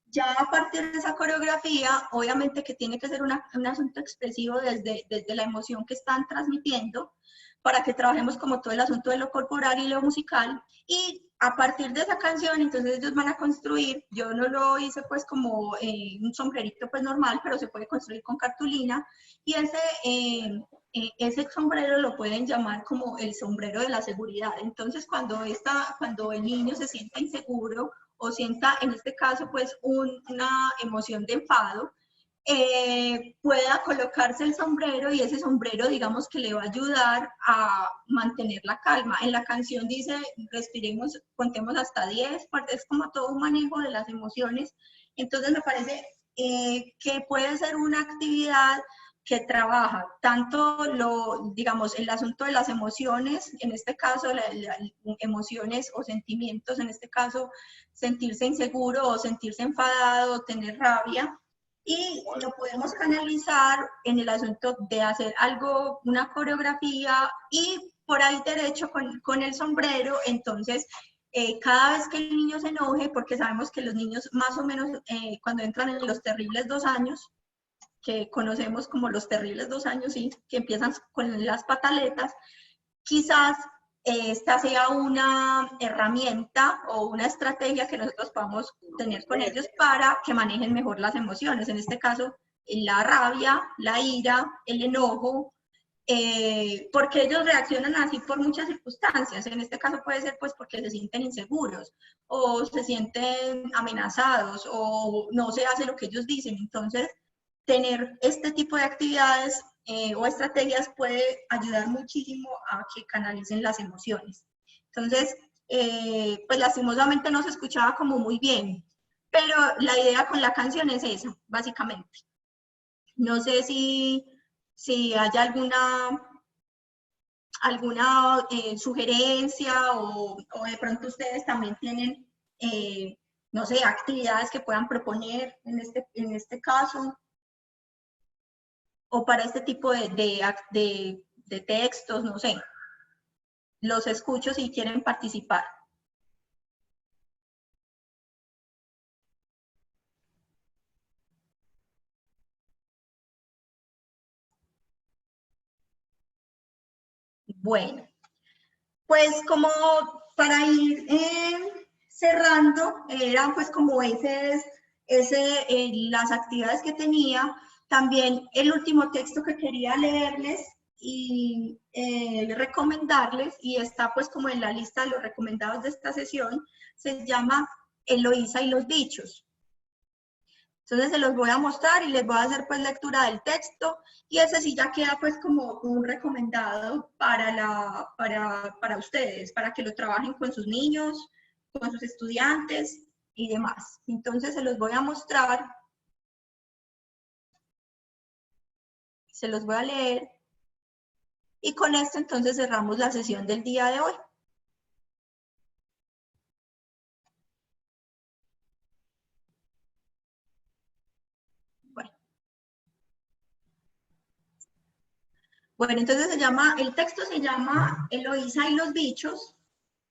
ya a partir de esa coreografía, obviamente que tiene que ser un asunto expresivo desde la emoción que están transmitiendo, para que trabajemos como todo el asunto de lo corporal y lo musical, y a partir de esa canción, entonces ellos van a construir, yo no lo hice pues como un sombrerito pues normal, pero se puede construir con cartulina, y ese sombrero lo pueden llamar como el sombrero de la seguridad. Entonces cuando el niño se sienta inseguro, o sienta en este caso pues una emoción de enfado, pueda colocarse el sombrero, y ese sombrero digamos que le va a ayudar a mantener la calma. En la canción dice respiremos, contemos hasta 10, es como todo un manejo de las emociones. Entonces me parece que puede ser una actividad que trabaja tanto digamos, el asunto de las emociones, en este caso emociones o sentimientos, en este caso sentirse inseguro o sentirse enfadado o tener rabia, y lo podemos canalizar en el asunto de hacer algo, una coreografía, y por ahí derecho con el sombrero. Entonces, cada vez que el niño se enoje, porque sabemos que los niños más o menos cuando entran en los terribles 2 años, que conocemos como los terribles 2 años, sí, que empiezan con las pataletas, quizás esta sea una herramienta o una estrategia que nosotros podamos tener con ellos para que manejen mejor las emociones. En este caso, la rabia, la ira, el enojo, porque ellos reaccionan así por muchas circunstancias. En este caso puede ser pues porque se sienten inseguros, o se sienten amenazados, o no se hace lo que ellos dicen. Entonces, tener este tipo de actividades o estrategias puede ayudar muchísimo a que canalicen las emociones. Entonces, pues lastimosamente no se escuchaba como muy bien, pero la idea con la canción es esa, básicamente. No sé si hay alguna sugerencia, o de pronto ustedes también tienen, no sé, actividades que puedan proponer en este caso, o para este tipo de textos, no sé. Los escucho si quieren participar. Bueno, pues como para ir cerrando, eran pues como las actividades que tenía. También el último texto que quería leerles y recomendarles, y está pues como en la lista de los recomendados de esta sesión, se llama Eloísa y los bichos. Entonces se los voy a mostrar y les voy a hacer pues lectura del texto, y ese sí ya queda pues como un recomendado para ustedes, para que lo trabajen con sus niños, con sus estudiantes y demás. Entonces se los voy a mostrar, se los voy a leer, y con esto entonces cerramos la sesión del día de hoy. Bueno, entonces el texto se llama Eloísa y los bichos,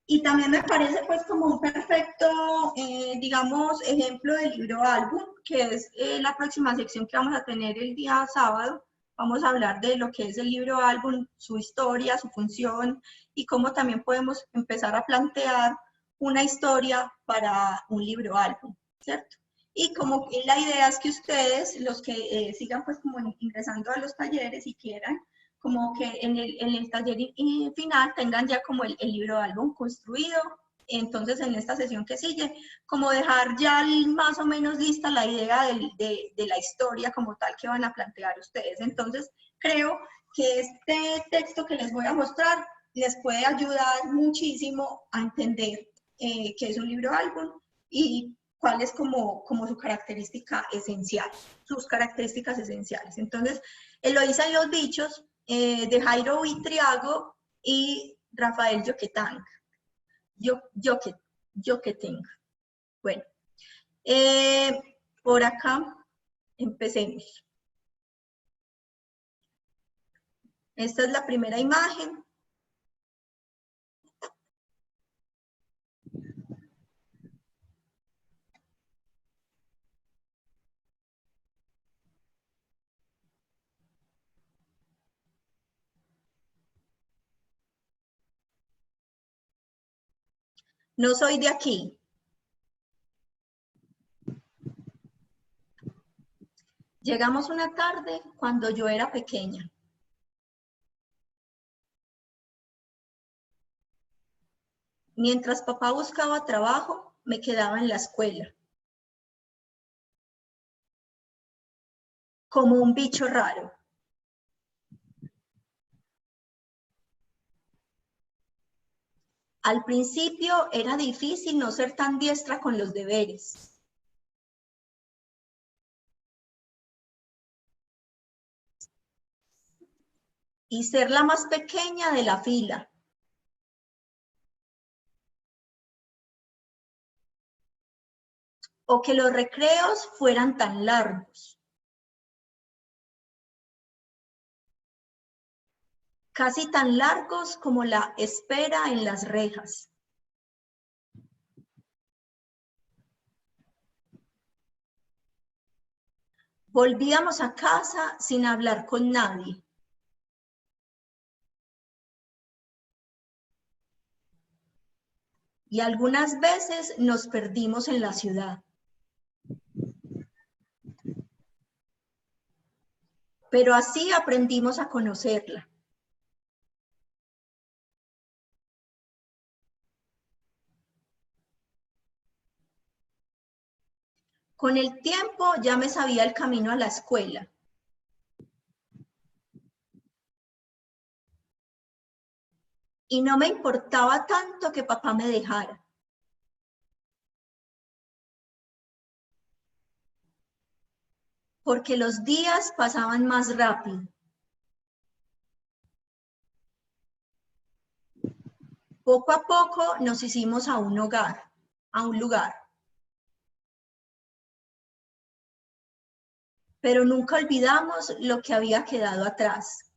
y también me parece pues como un perfecto, digamos, ejemplo de libro álbum, que es la próxima sección que vamos a tener el día sábado, vamos a hablar de lo que es el libro álbum, su historia, su función y cómo también podemos empezar a plantear una historia para un libro álbum, ¿cierto? Y como la idea es que ustedes, los que sigan pues como ingresando a los talleres y quieran, como que en el taller final tengan ya como el libro álbum construido. Entonces en esta sesión que sigue, como dejar ya más o menos lista la idea de la historia como tal que van a plantear ustedes. Entonces creo que este texto que les voy a mostrar les puede ayudar muchísimo a entender qué es un libro álbum y cuál es como su característica esencial, sus características esenciales. Entonces, Eloísa y los bichos, de Jairo Vitriago y Rafael Yoquetang. Yoquetang. Bueno, por acá empecemos. Esta es la primera imagen. No soy de aquí. Llegamos una tarde cuando yo era pequeña. Mientras papá buscaba trabajo, me quedaba en la escuela. Como un bicho raro. Al principio era difícil no ser tan diestra con los deberes. Y ser la más pequeña de la fila. O que los recreos fueran tan largos. Casi tan largos como la espera en las rejas. Volvíamos a casa sin hablar con nadie. Y algunas veces nos perdimos en la ciudad. Pero así aprendimos a conocerla. Con el tiempo ya me sabía el camino a la escuela. Y no me importaba tanto que papá me dejara. Porque los días pasaban más rápido. Poco a poco nos hicimos a un hogar, a un lugar. Pero nunca olvidamos lo que había quedado atrás.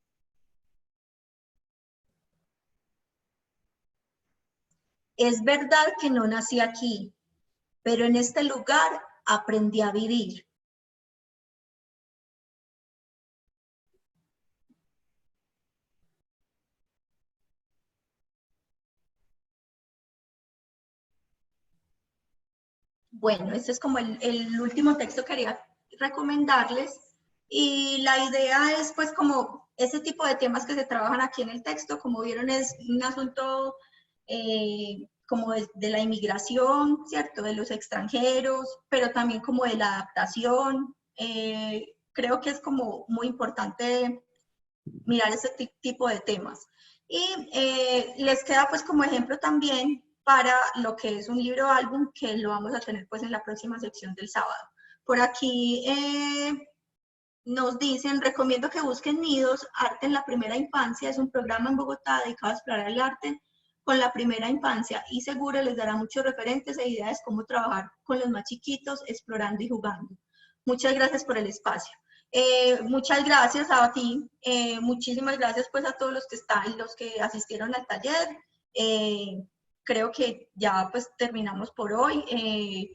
Es verdad que no nací aquí, pero en este lugar aprendí a vivir. Bueno, este es como el último texto que quería recomendarles y la idea es pues como ese tipo de temas que se trabajan aquí en el texto, como vieron es un asunto como de la inmigración, ¿cierto? De los extranjeros, pero también como de la adaptación. Creo que es como muy importante mirar ese tipo de temas. Y les queda pues como ejemplo también para lo que es un libro álbum que lo vamos a tener pues en la próxima sección del sábado. Por aquí nos dicen, recomiendo que busquen Nidos, Arte en la Primera Infancia, es un programa en Bogotá dedicado a explorar el arte con la primera infancia y seguro les dará muchos referentes e ideas de cómo trabajar con los más chiquitos, explorando y jugando. Muchas gracias por el espacio. Muchas gracias a ti, muchísimas gracias pues a todos los que están, los que asistieron al taller. Creo que ya pues terminamos por hoy.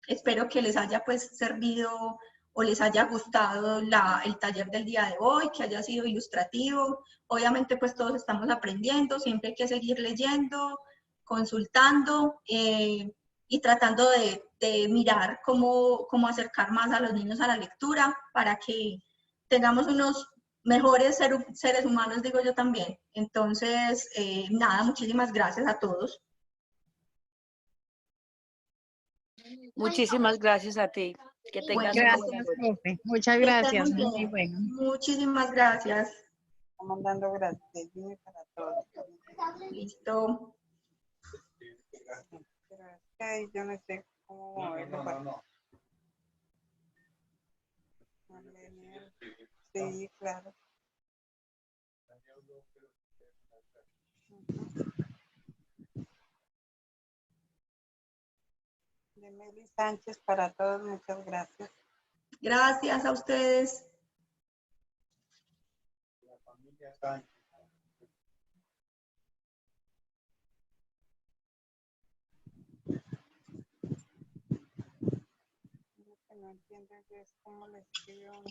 Espero que les haya pues servido o les haya gustado el taller del día de hoy, que haya sido ilustrativo. Obviamente pues todos estamos aprendiendo, siempre hay que seguir leyendo, consultando y tratando de mirar cómo acercar más a los niños a la lectura para que tengamos unos mejores seres humanos, digo yo también. Entonces, nada, muchísimas gracias a todos. Muchísimas gracias a ti. Que tengas una buena Gracias, noche. profe. Muchas Que estén gracias. muy Muy bien. bueno. Muchísimas gracias. Estamos dando gracias para todos. Listo. Pero es que ahí yo no sé cómo moverlo. Sí, claro. De Meli Sánchez para todos, muchas gracias. Gracias a ustedes. La familia Sánchez. Lo que no entiendo es cómo le escribe uno,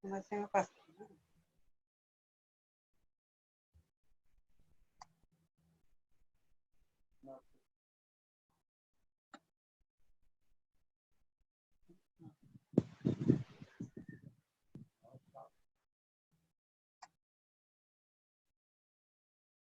no se me pasa.